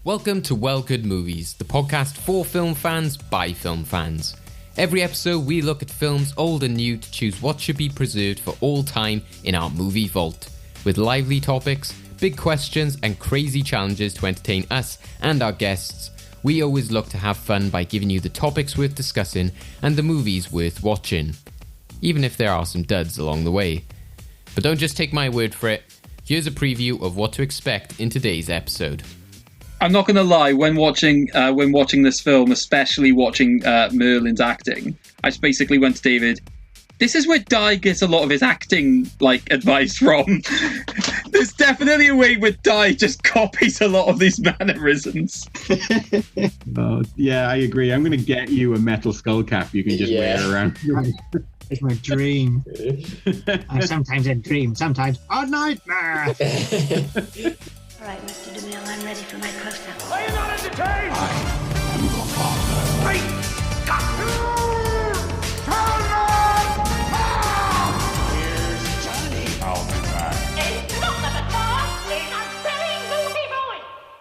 Welcome to Well Good Movies, the podcast for film fans by film fans. Every episode we look at films old and new to choose what should be preserved for all time in our movie vault. With lively topics, big questions and crazy challenges to entertain us and our guests, we always look to have fun by giving you the topics worth discussing and the movies worth watching, even if there are some duds along the way. But don't just take my word for it, here's a preview of what to expect in today's episode. I'm not going to lie, when watching this film, especially watching Merlin's acting, I just basically went to David, this is where Di gets a lot of his acting advice from. There's definitely a way where Di just copies a lot of these mannerisms. Oh, yeah, I agree. I'm going to get you a metal skull cap you can just wear around. It's my dream. Sometimes a dream, sometimes a nightmare. All right, Mr. DeMille, I'm ready for my close-up. Are you not entertained? I am your father. Wait! Here's Johnny. I'll be back. It's not the car, it's a silly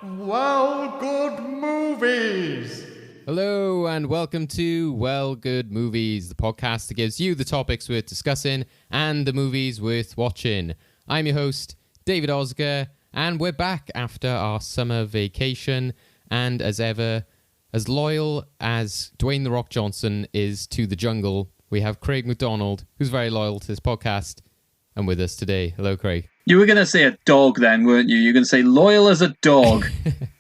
movie. Well, good movies. Hello and welcome to Well Good Movies, the podcast that gives you the topics worth discussing and the movies worth watching. I'm your host, David Osger, and we're back after our summer vacation, and as ever, as loyal as Dwayne "The Rock" Johnson is to the jungle, we have Craig McDonald, who's very loyal to this podcast, and with us today. Hello, Craig. You were going to say a dog then, weren't you? You're going to say loyal as a dog,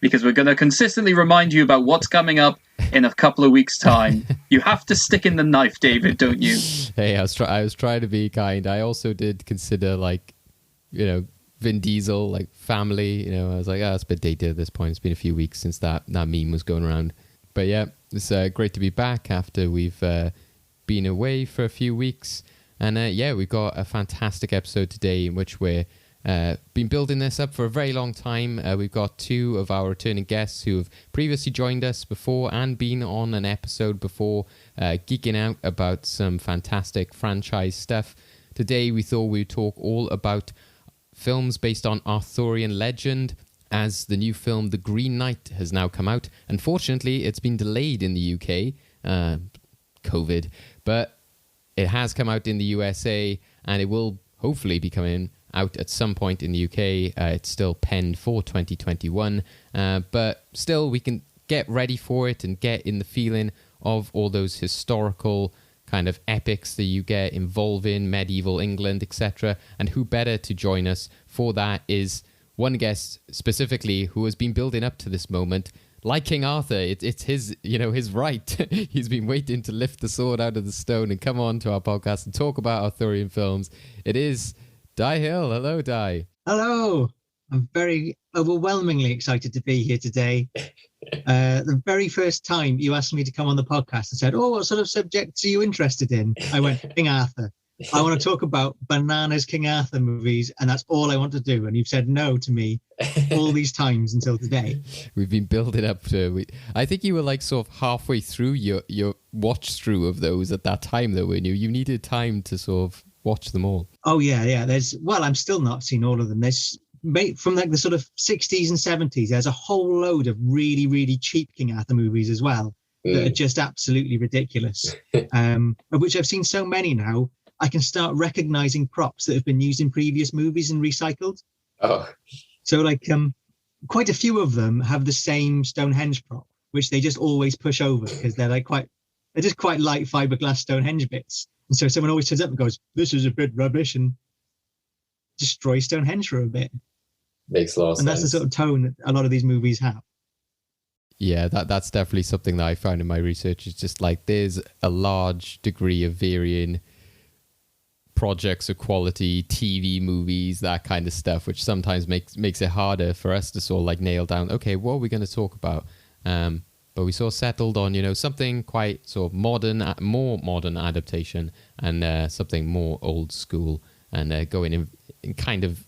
because we're going to consistently remind you about what's coming up in a couple of weeks' time. You have to stick in the knife, David, don't you? Hey, I was trying to be kind. I also did consider, Vin Diesel, family, I was like, it's a bit dated at this point. It's been a few weeks since that meme was going around. But yeah, it's great to be back after we've been away for a few weeks. And we've got a fantastic episode today in which we're been building this up for a very long time. We've got two of our returning guests who have previously joined us before and been on an episode before, geeking out about some fantastic franchise stuff. Today we thought we'd talk all about films based on Arthurian legend, as the new film The Green Knight has now come out. Unfortunately, it's been delayed in the UK, COVID, but it has come out in the USA, and it will hopefully be coming out at some point in the UK. It's still penned for 2021, but still we can get ready for it and get in the feeling of all those historical kind of epics that you get involving medieval England, etc. And who better to join us for that is one guest specifically who has been building up to this moment, like King Arthur. It's his, his right. He's been waiting to lift the sword out of the stone and come on to our podcast and talk about Arthurian films. It is Di Hill. Hello, Di. Hello. I'm very overwhelmingly excited to be here today. The very first time you asked me to come on the podcast and said, what sort of subjects are you interested in? I went, King Arthur. I want to talk about bananas King Arthur movies, and that's all I want to do. And you've said no to me all these times until today. We've been building up to... I think you were sort of halfway through your watch through of those at that time, though, weren't you? You needed time to sort of watch them all. Oh, yeah. I'm still not seen all of them. There's... From the sort of 60s and 70s, there's a whole load of really, really cheap King Arthur movies as well that are just absolutely ridiculous, of which I've seen so many now, I can start recognizing props that have been used in previous movies and recycled. Oh. So quite a few of them have the same Stonehenge prop, which they just always push over because they're just quite light fiberglass Stonehenge bits. And so someone always turns up and goes, this is a bit rubbish, and destroys Stonehenge for a bit. Makes a lot of sense. And that's the sort of tone that a lot of these movies have. Yeah, that's definitely something that I found in my research. It's just there's a large degree of varying projects of quality, TV, movies, that kind of stuff, which sometimes makes it harder for us to sort of nail down, okay, what are we going to talk about? But we sort of settled on, something quite sort of more modern adaptation and something more old school and going in kind of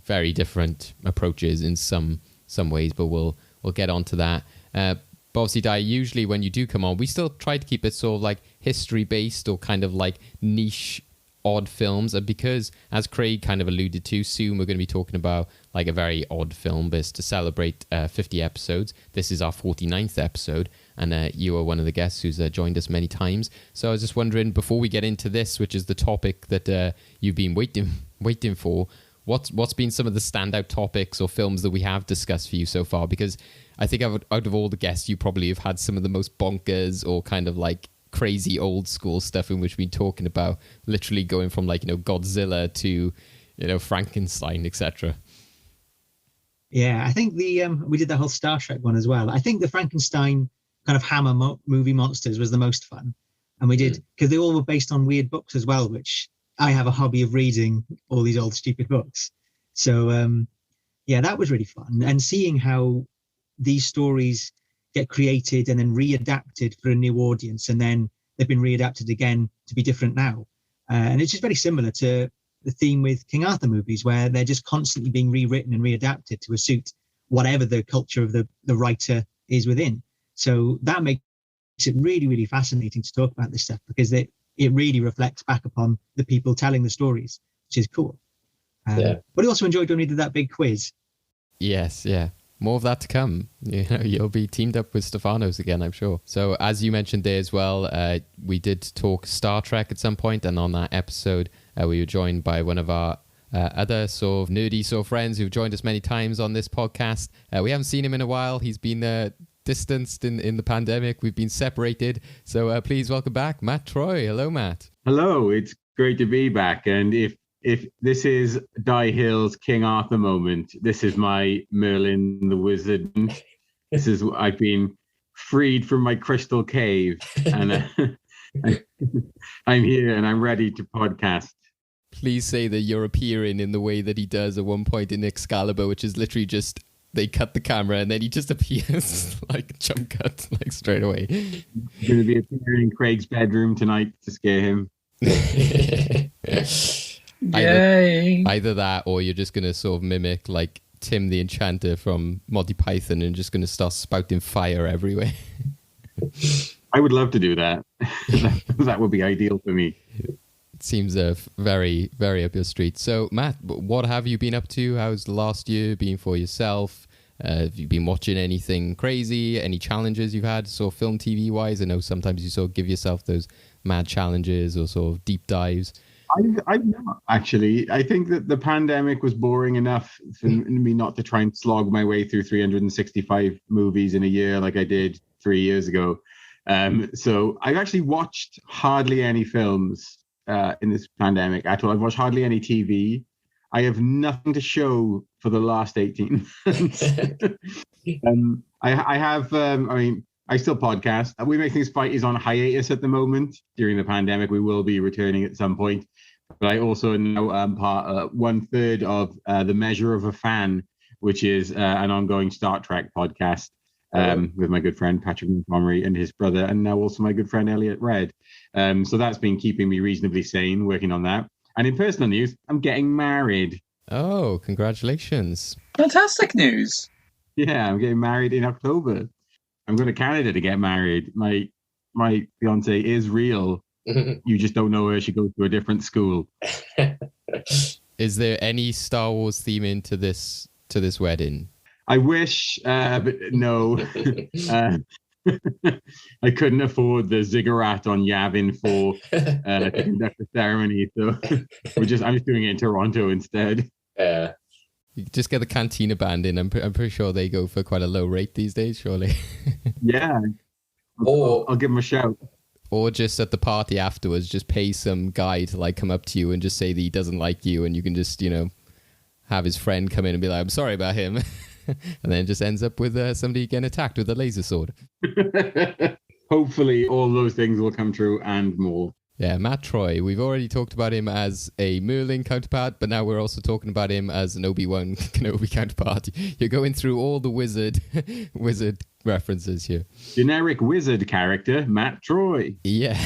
very different approaches in some ways, but we'll get onto that. But obviously, Di, usually when you do come on, we still try to keep it sort of history based or kind of niche odd films, and because, as Craig kind of alluded to, soon we're going to be talking about like a very odd film, but it's to celebrate 50 episodes. This is our 49th episode, and you are one of the guests who's joined us many times. So I was just wondering, before we get into this, which is the topic that you've been waiting for, what's been some of the standout topics or films that we have discussed for you so far? Because I think out of all the guests, you probably have had some of the most bonkers or kind of like crazy old school stuff in which we've been talking about, literally going from like, Godzilla to, Frankenstein, etc. Yeah, I think we did the whole Star Trek one as well. I think the Frankenstein kind of Hammer movie monsters was the most fun. And we did, because they all were based on weird books as well, which I have a hobby of reading all these old stupid books. So yeah, that was really fun. And seeing how these stories get created and then readapted for a new audience, and then they've been readapted again to be different now. And it's just very similar to the theme with King Arthur movies, where they're just constantly being rewritten and readapted to suit whatever the culture of the writer is within. So that makes it really, really fascinating to talk about this stuff, because it really reflects back upon the people telling the stories, which is cool. But I also enjoyed when we did that big quiz. Yes, yeah. More of that to come. You'll be teamed up with Stefanos again, I'm sure. So as you mentioned there as well, we did talk Star Trek at some point, and on that episode, we were joined by one of our other sort of nerdy sort of friends who've joined us many times on this podcast. We haven't seen him in a while. He's been distanced in the pandemic. We've been separated. So please welcome back Matt Troy. Hello, Matt. Hello, it's great to be back. And if this is Di Hill's King Arthur moment, this is my Merlin the Wizard. I've been freed from my crystal cave, and I'm here and I'm ready to podcast. Please say that you're appearing in the way that he does at one point in Excalibur, which is literally just they cut the camera and then he just appears like jump cut, like straight away. I'm going to be appearing in Craig's bedroom tonight to scare him. Either that, or you're just going to sort of mimic like Tim the Enchanter from Monty Python and just going to start spouting fire everywhere. I would love to do that. That would be ideal for me. It seems very, very up your street. So, Matt, what have you been up to? How's the last year been for yourself? Have you been watching anything crazy? Any challenges you've had, sort of film, TV wise? I know sometimes you sort of give yourself those mad challenges or sort of deep dives. I've not, actually. I think that the pandemic was boring enough for me not to try and slog my way through 365 movies in a year like I did 3 years ago. So I've actually watched hardly any films in this pandemic at all. I've watched hardly any TV. I have nothing to show for the last 18 months. I still podcast. We Make Things Fight is on hiatus at the moment. During the pandemic, we will be returning at some point. But I also now am part 1/3 of The Measure of a Fan, which is an ongoing Star Trek podcast with my good friend Patrick Montgomery and his brother, and now also my good friend Elliot Red. So that's been keeping me reasonably sane, working on that. And in personal news, I'm getting married. Oh, congratulations. Fantastic news. Yeah, I'm getting married in October. I'm going to Canada to get married. My fiance is real. You just don't know her. She goes to a different school. Is there any Star Wars theming to this wedding? I wish, but no. I couldn't afford the ziggurat on Yavin 4 to conduct the ceremony, so I'm just doing it in Toronto instead. You just get the Cantina band in. I'm pretty sure they go for quite a low rate these days, surely. Yeah. I'll give them a shout. Or just at the party afterwards, just pay some guy to like come up to you and just say that he doesn't like you, and you can just, have his friend come in and be like, I'm sorry about him. And then it just ends up with somebody getting attacked with a laser sword. Hopefully all those things will come true and more. Yeah, Matt Troy. We've already talked about him as a Merlin counterpart, but now we're also talking about him as an Obi-Wan Kenobi counterpart. You're going through all the wizard references here. Generic wizard character, Matt Troy. Yeah.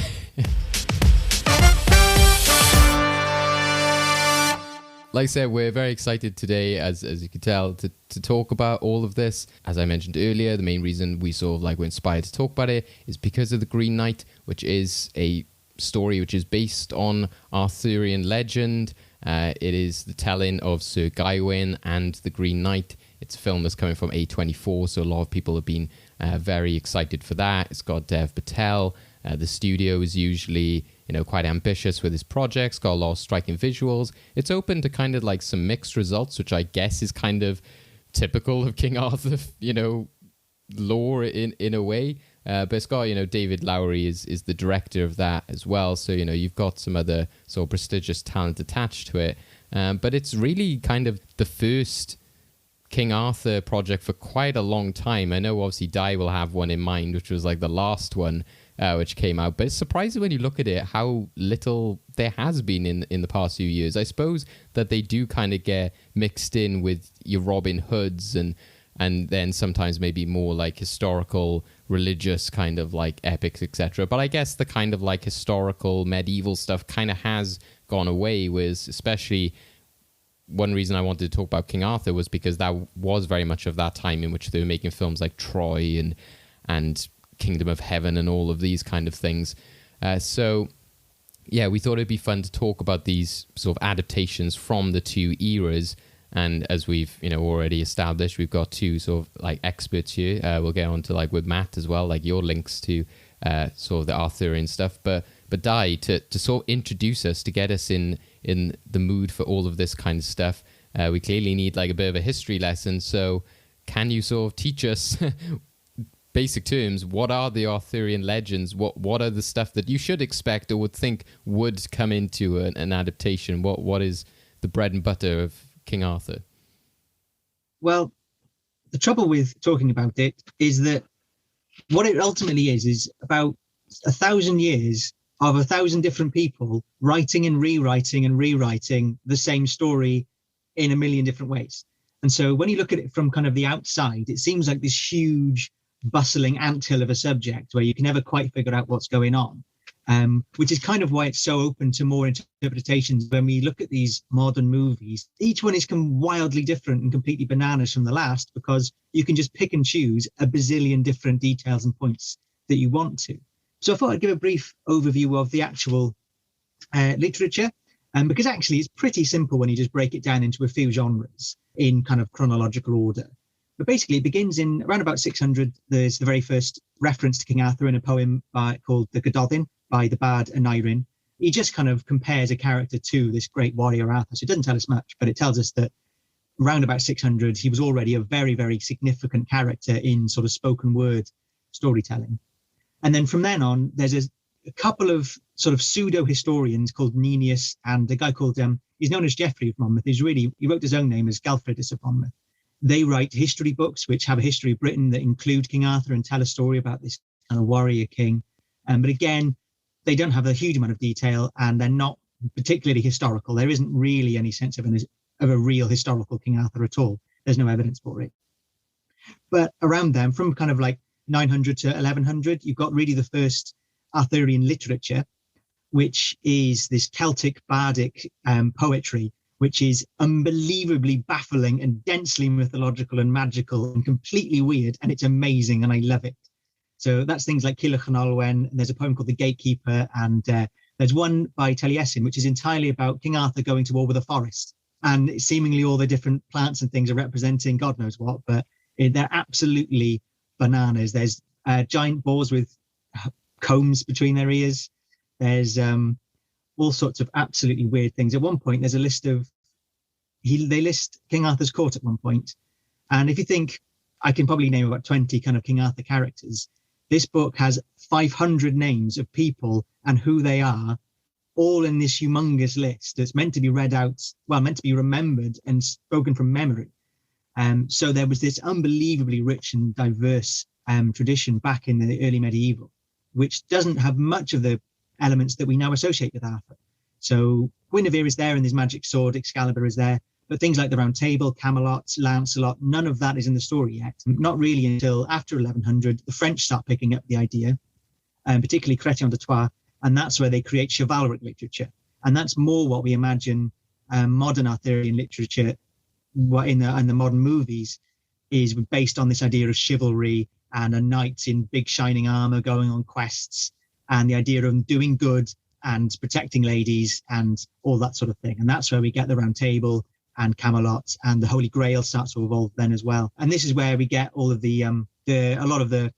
Like I said, we're very excited today, as you can tell, to talk about all of this. As I mentioned earlier, the main reason we were inspired to talk about it is because of The Green Knight, which is a story which is based on Arthurian legend. It is the telling of Sir Gawain and the Green Knight. It's a film that's coming from A24, so a lot of people have been very excited for that. It's got Dev Patel. The studio is usually, quite ambitious with his projects, got a lot of striking visuals. It's open to kind of like some mixed results, which I guess is kind of typical of King Arthur, lore in a way. But it's got, David Lowery is the director of that as well. So, you've got some other sort of prestigious talent attached to it. But it's really kind of the first King Arthur project for quite a long time. I know obviously Di will have one in mind, which was like the last one which came out. But it's surprising when you look at it how little there has been in the past few years. I suppose that they do kind of get mixed in with your Robin Hoods and then sometimes maybe more like historical, religious kind of like epics, etc. But I guess the kind of like historical, medieval stuff kind of has gone away, with especially one reason I wanted to talk about King Arthur was because that was very much of that time in which they were making films like Troy and Kingdom of Heaven and all of these kind of things. So yeah, we thought it'd be fun to talk about these sort of adaptations from the two eras. And as we've already established, we've got two sort of like experts here. We'll get on to like with Matt as well, like your links to sort of the Arthurian stuff. But Di, to sort of introduce us, to get us in the mood for all of this kind of stuff, we clearly need like a bit of a history lesson. So can you sort of teach us basic terms? What are the Arthurian legends? What are the stuff that you should expect or would think would come into an adaptation? What is the bread and butter of King Arthur? Well, the trouble with talking about it is that what it ultimately is about 1,000 years of 1,000 different people writing and rewriting the same story in a million different ways. And so when you look at it from kind of the outside, it seems like this huge bustling anthill of a subject where you can never quite figure out what's going on. Which is kind of why it's so open to more interpretations. When we look at these modern movies, each one is wildly different and completely bananas from the last, because you can just pick and choose a bazillion different details and points that you want to. So I thought I'd give a brief overview of the actual literature, because actually it's pretty simple when you just break it down into a few genres in kind of chronological order. But basically, it begins in around about 600. There's the very first reference to King Arthur in a poem called The Gododin by the bard Aneirin. He just kind of compares a character to this great warrior Arthur. So it doesn't tell us much, but it tells us that around about 600, he was already a very, very significant character in sort of spoken word storytelling. And then from then on, there's a couple of sort of pseudo historians called Nennius and a guy called, he's known as Geoffrey of Monmouth. He wrote his own name as Galfredus of Monmouth. They write history books which have a history of Britain that include King Arthur and tell a story about this kind of warrior king. But again, they don't have a huge amount of detail and they're not particularly historical. There isn't really any sense of a real historical King Arthur at all. There's no evidence for it. But around them, from kind of like 900 to 1100, you've got really the first Arthurian literature, which is this Celtic bardic poetry, which is unbelievably baffling and densely mythological and magical and completely weird. And it's amazing. And I love it. So that's things like Cilwch yn Olwen. There's a poem called The Gatekeeper. And there's one by Taliesin, which is entirely about King Arthur going to war with a forest. And seemingly all the different plants and things are representing God knows what, but they're absolutely bananas. There's giant boars with combs between their ears. There's all sorts of absolutely weird things. At one point, there's a list of, they list King Arthur's court at one point. And if you think, I can probably name about 20 kind of King Arthur characters, this book has 500 names of people and who they are, all in this humongous list that's meant to be read out, well, meant to be remembered and spoken from memory. So there was this unbelievably rich and diverse tradition back in the early medieval, which doesn't have much of the elements that we now associate with Arthur. So Guinevere is there and his magic sword, Excalibur is there, but things like the Round Table, Camelot, Lancelot, none of that is in the story yet. Not really until after 1100, the French start picking up the idea, particularly Chrétien de Troyes, and that's where they create chivalric literature. And that's more what we imagine modern Arthurian literature in the modern movies is based on this idea of chivalry and a knight in big shining armor going on quests and the idea of doing good and protecting ladies and all that sort of thing. And that's where we get the Round Table and Camelot, and the Holy Grail starts to evolve then as well. And this is where we get all of a lot of the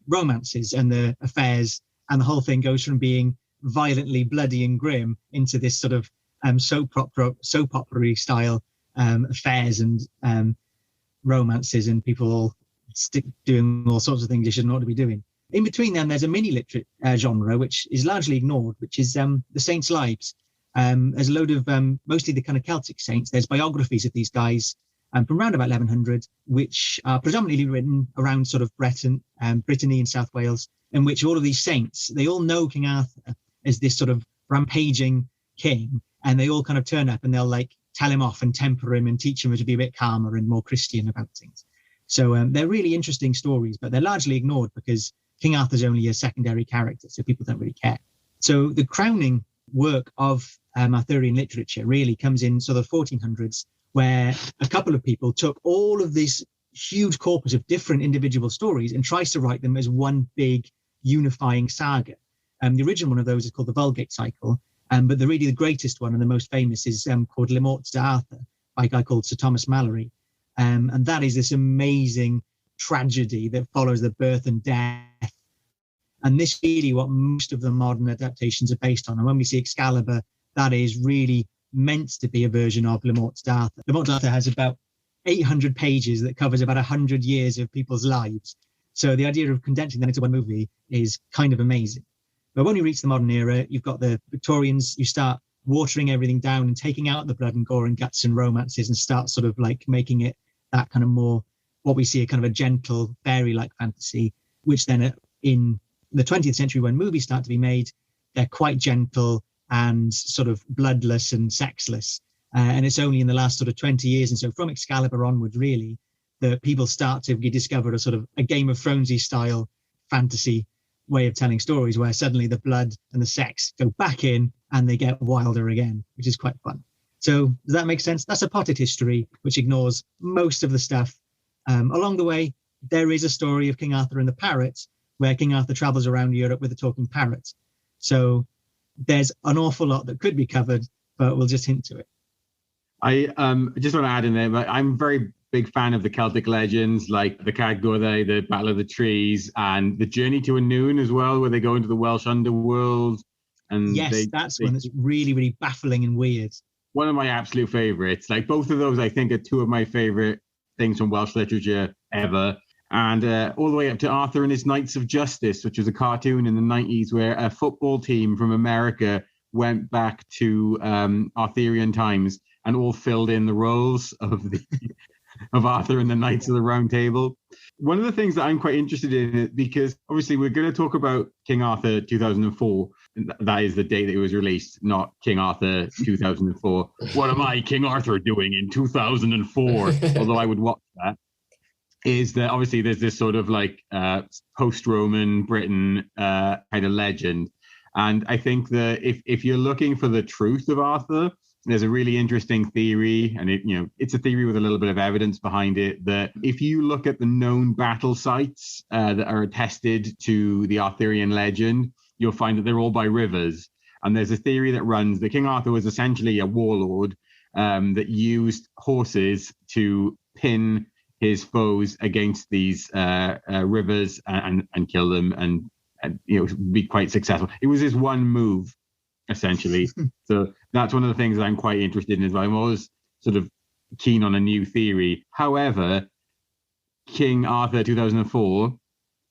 romances and the affairs, and the whole thing goes from being violently bloody and grim into this sort of soap opera style affairs and romances, and people all doing all sorts of things they shouldn't ought to be doing. In between them, there's a mini literate genre, which is largely ignored, which is the saints' lives. There's a load of mostly the kind of Celtic saints. There's biographies of these guys from around about 1100, which are predominantly written around sort of Brittany and South Wales, in which all of these saints, they all know King Arthur as this sort of rampaging king, and they all kind of turn up and they'll like tell him off and temper him and teach him to be a bit calmer and more Christian about things. So they're really interesting stories, but they're largely ignored because King Arthur's only a secondary character, so people don't really care. So the crowning work of Arthurian literature really comes in sort of 1400s, where a couple of people took all of this huge corpus of different individual stories and tries to write them as one big unifying saga. The original one of those is called the Vulgate Cycle, but the greatest one and the most famous is called Le Morte d'Arthur by a guy called Sir Thomas Malory. And that is this amazing tragedy that follows the birth and death. And this is really what most of the modern adaptations are based on. And when we see Excalibur, that is really meant to be a version of Le Morte d'Arthur. Le Morte d'Arthur has about 800 pages that covers about 100 years of people's lives. So the idea of condensing that into one movie is kind of amazing. But when you reach the modern era, you've got the Victorians, you start watering everything down and taking out the blood and gore and guts and romances and start sort of like making it that kind of more, what we see, a kind of a gentle, fairy-like fantasy, which then in the 20th century, when movies start to be made, they're quite gentle and sort of bloodless and sexless. And it's only in the last sort of 20 years, and so from Excalibur onwards, really, that people start to discover a sort of a Game of Thronesy style fantasy way of telling stories, where suddenly the blood and the sex go back in and they get wilder again, which is quite fun. So does that make sense? That's a potted history, which ignores most of the stuff. Along the way, there is a story of King Arthur and the parrot, where King Arthur travels around Europe with a talking parrot. So there's an awful lot that could be covered, but we'll just hint to it. I just want to add in there, but I'm a very big fan of the Celtic legends, like the Cad Goddai, the Battle of the Trees, and the Journey to Annwn as well, where they go into the Welsh underworld. And yes, that's one that's really, really baffling and weird. One of my absolute favorites. Like both of those, I think, are two of my favorite things from Welsh literature ever. And all the way up to Arthur and his Knights of Justice, which was a cartoon in the 90s where a football team from America went back to Arthurian times and all filled in the roles of Arthur and the Knights of the Round Table. One of the things that I'm quite interested in, because obviously we're going to talk about King Arthur 2004. That is the date that it was released, not King Arthur 2004. What am I, King Arthur, doing in 2004? Although I would watch that. Is that obviously there's this sort of like post-Roman Britain kind of legend. And I think that if you're looking for the truth of Arthur, there's a really interesting theory, and it's a theory with a little bit of evidence behind it, that if you look at the known battle sites that are attested to the Arthurian legend, you'll find that they're all by rivers. And there's a theory that runs that King Arthur was essentially a warlord that used horses to pin his foes against these rivers and kill them and be quite successful. It was his one move, essentially. So that's one of the things that I'm quite interested in as well. I'm always sort of keen on a new theory. However, King Arthur 2004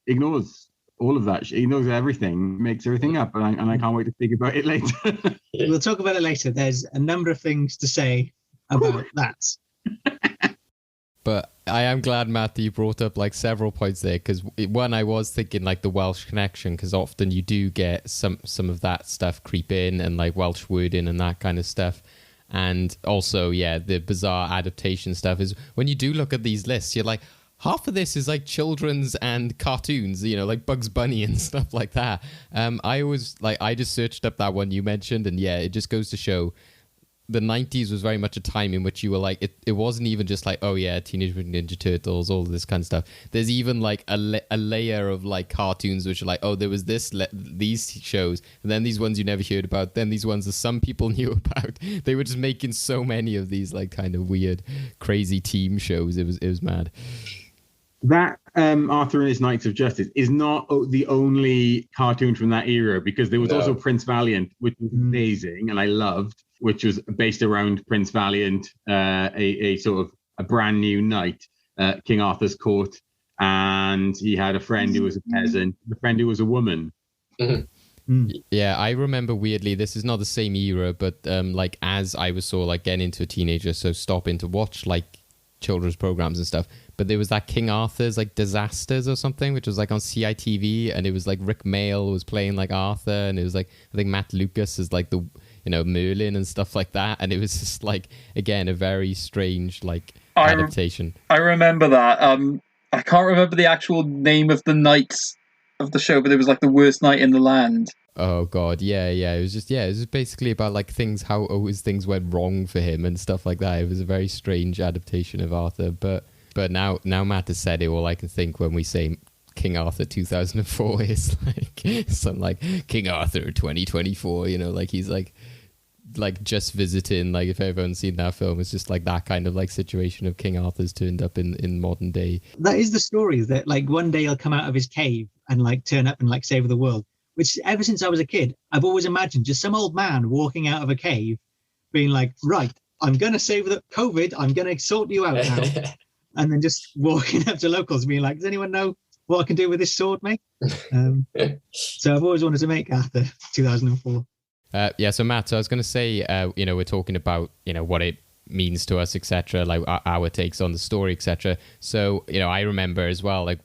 ignores all of that. He knows everything, makes everything up, and I can't wait to speak about it later. We'll talk about it later. There's a number of things to say about that. But I am glad, Matt, that you brought up like several points there, because one, I was thinking like the Welsh connection, because often you do get some of that stuff creep in, and like Welsh wording and that kind of stuff. And also, yeah, the bizarre adaptation stuff is when you do look at these lists, you're like, half of this is like children's and cartoons, like Bugs Bunny and stuff like that. I just searched up that one you mentioned, and yeah, it just goes to show the 90s was very much a time in which you were like, it wasn't even just like, oh yeah, Teenage Mutant Ninja Turtles, all this kind of stuff. There's even like a layer of like cartoons which are like, oh, there was these shows, and then these ones you never heard about, then these ones that some people knew about. They were just making so many of these like kind of weird, crazy team shows. It was mad. That Arthur and his Knights of Justice is not the only cartoon from that era, because there was also Prince Valiant, which was amazing and I loved, which was based around Prince Valiant, a sort of a brand new knight, King Arthur's court, and he had a friend who was a peasant, a friend who was a woman. Yeah, I remember weirdly, this is not the same era, but like as I was sort of like getting into a teenager, so stopping to watch like children's programs and stuff. But there was that King Arthur's like Disasters or something, which was like on CITV, and it was like Rick Mayall was playing like Arthur, and it was like I think Matt Lucas is like the Merlin and stuff like that, and it was just like again a very strange like adaptation. I remember that. I can't remember the actual name of the knights of the show, but it was like the worst knight in the land. Oh god, yeah. It was just basically about like things, how always things went wrong for him and stuff like that. It was a very strange adaptation of Arthur, but now Matt has said it, all I can think when we say King Arthur 2004 is like something like King Arthur 2024, like he's like just visiting, like if everyone's seen that film, it's just like that kind of like situation of King Arthur's turned up in modern day. That is the story, that like one day he'll come out of his cave and like turn up and like save the world, which ever since I was a kid, I've always imagined just some old man walking out of a cave being like, right, I'm going to save the COVID, I'm going to sort you out now. And then just walking up to locals being like, does anyone know what I can do with this sword, mate? So I've always wanted to make Arthur 2004. So Matt, so I was going to say, we're talking about, what it means to us, etc., like our takes on the story, etc. So, I remember as well, like,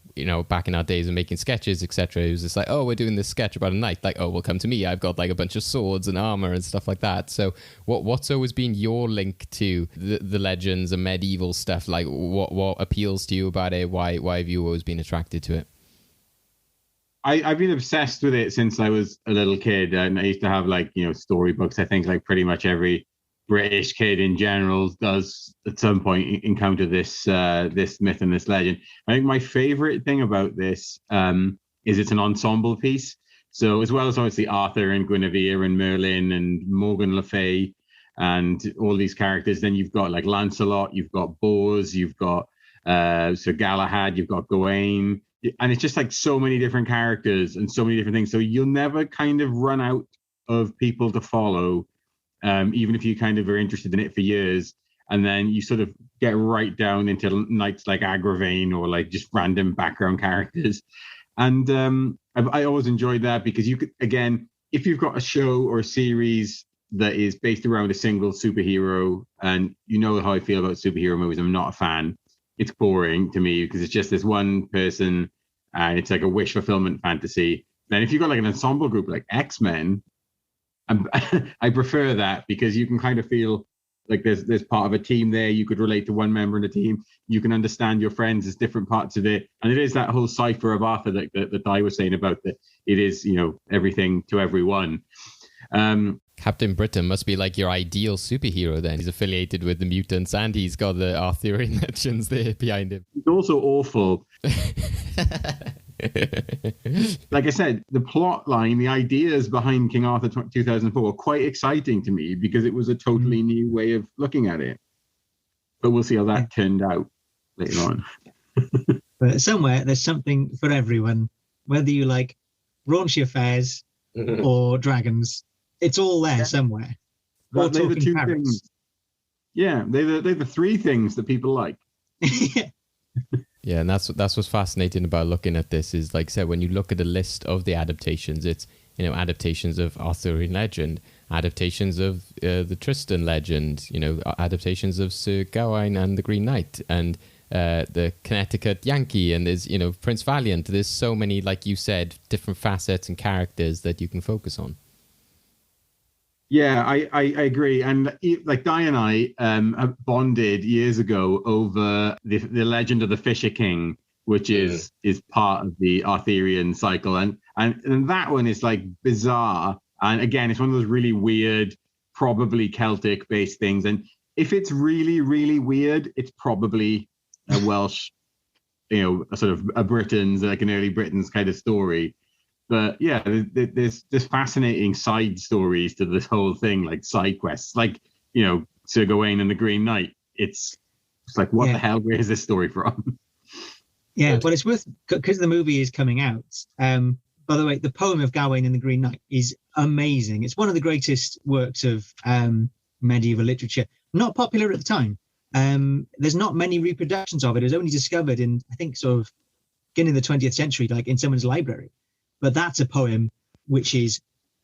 back in our days of making sketches, etc., it was just like, oh, we're doing this sketch about a knight. Like, oh, well, come to me. I've got like a bunch of swords and armor and stuff like that. So what's always been your link to the legends and medieval stuff? Like, what appeals to you about it? Why have you always been attracted to it? I've been obsessed with it since I was a little kid, and I used to have like storybooks. I think like pretty much every British kid in general does at some point encounter this myth and this legend. I think my favorite thing about this is it's an ensemble piece. So as well as obviously Arthur and Guinevere and Merlin and Morgan Le Fay and all these characters, then you've got like Lancelot, you've got Bors, you've got Sir Galahad, you've got Gawain. And it's just like so many different characters and so many different things. So you'll never kind of run out of people to follow, even if you kind of are interested in it for years. And then you sort of get right down into knights like Agravain or like just random background characters. And I always enjoyed that because you could, again, if you've got a show or a series that is based around a single superhero, and you know how I feel about superhero movies, I'm not a fan. It's boring to me because it's just this one person and it's like a wish fulfillment fantasy. Then if you've got like an ensemble group like X-Men, I prefer that because you can kind of feel like there's part of a team there. You could relate to one member in the team. You can understand your friends as different parts of it. And it is that whole cipher of Arthur that Di was saying about that it is, everything to everyone. Captain Britain must be like your ideal superhero then. He's affiliated with the mutants and he's got the Arthurian legends there behind him. It's also awful. Like I said, the plot line, the ideas behind King Arthur 2004 were quite exciting to me because it was a totally new way of looking at it. But we'll see how that turned out later on. But somewhere there's something for everyone, whether you like raunchy affairs or dragons. It's all there somewhere. Well, they're the two things. Yeah, they're the three things that people like. Yeah, and that's what's fascinating about looking at this is, like I said, when you look at the list of the adaptations, it's adaptations of Arthurian legend, adaptations of the Tristan legend, adaptations of Sir Gawain and the Green Knight, and the Connecticut Yankee, and there's Prince Valiant. There's so many, like you said, different facets and characters that you can focus on. Yeah, I agree. And like Di and I bonded years ago over the legend of the Fisher King, which is part of the Arthurian cycle. And that one is like bizarre. And again, it's one of those really weird probably Celtic based things. And if it's really, really weird, it's probably a Welsh, a sort of a Britons, like an early Britons kind of story. But yeah, there's fascinating side stories to this whole thing, like side quests, like, Sir Gawain and the Green Knight. It's like, what the hell? Where is this story from? Yeah, well, it's worth, because the movie is coming out. By the way, the poem of Gawain and the Green Knight is amazing. It's one of the greatest works of medieval literature. Not popular at the time. There's not many reproductions of it. It was only discovered in, I think, sort of beginning of the 20th century, like in someone's library. But that's a poem which is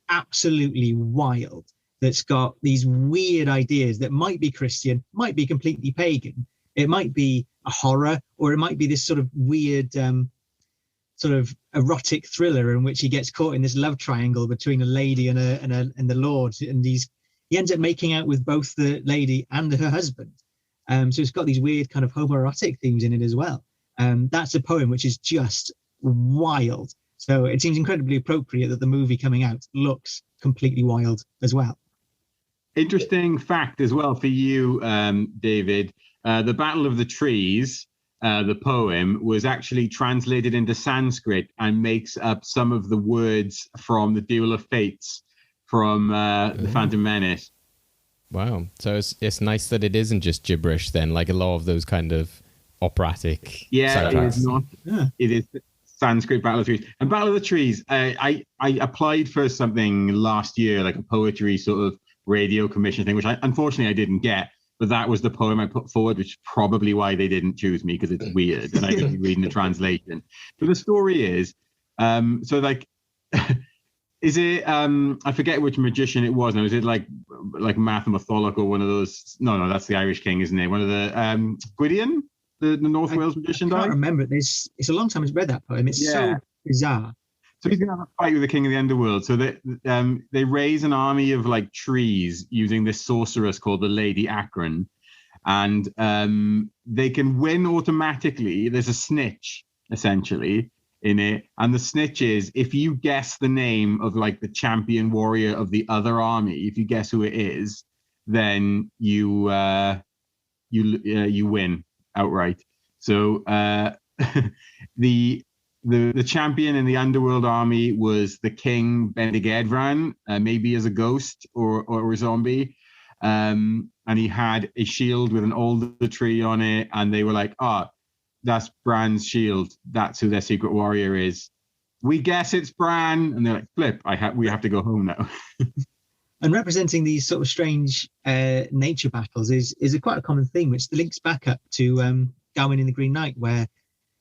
absolutely wild. That's got these weird ideas that might be Christian, might be completely pagan. It might be a horror, or it might be this sort of weird, sort of erotic thriller in which he gets caught in this love triangle between a lady and the Lord, and he ends up making out with both the lady and her husband. So it's got these weird kind of homoerotic themes in it as well. That's a poem which is just wild. So it seems incredibly appropriate that the movie coming out looks completely wild as well. Interesting fact as well for you, David. The Battle of the Trees, the poem, was actually translated into Sanskrit and makes up some of the words from the Duel of Fates from the Phantom Menace. Wow. So it's nice that it isn't just gibberish then, like a lot of those kind of operatic soundtracks. It is not. Yeah. It is Sanskrit Battle of the Trees. And Battle of the Trees, I applied for something last year, like a poetry sort of radio commission thing, which unfortunately I didn't get. But that was the poem I put forward, which is probably why they didn't choose me, because it's weird and I didn't be reading the translation. But the story is, so like, is it, I forget which magician it was now. Is it like Mathematholic or one of those? No, that's the Irish king, isn't it? One of the, Gwydion, the North Wales magician. I can't remember it. It's a long time since I read that poem. It's so bizarre. So he's going to have a fight with the king of the underworld. So they raise an army of like trees using this sorceress called the Lady Akron. And they can win automatically. There's a snitch, essentially, in it. And the snitch is, if you guess the name of like the champion warrior of the other army, if you guess who it is, then you win outright. So the champion in the underworld army was the king Bendigeidfran, maybe as a ghost or a zombie. And he had a shield with an alder tree on it. And they were like, that's Bran's shield. That's who their secret warrior is. We guess it's Bran. And they're like, flip, we have to go home now. And representing these sort of strange nature battles is quite a common theme, which links back up to Gawain in the Green Knight, where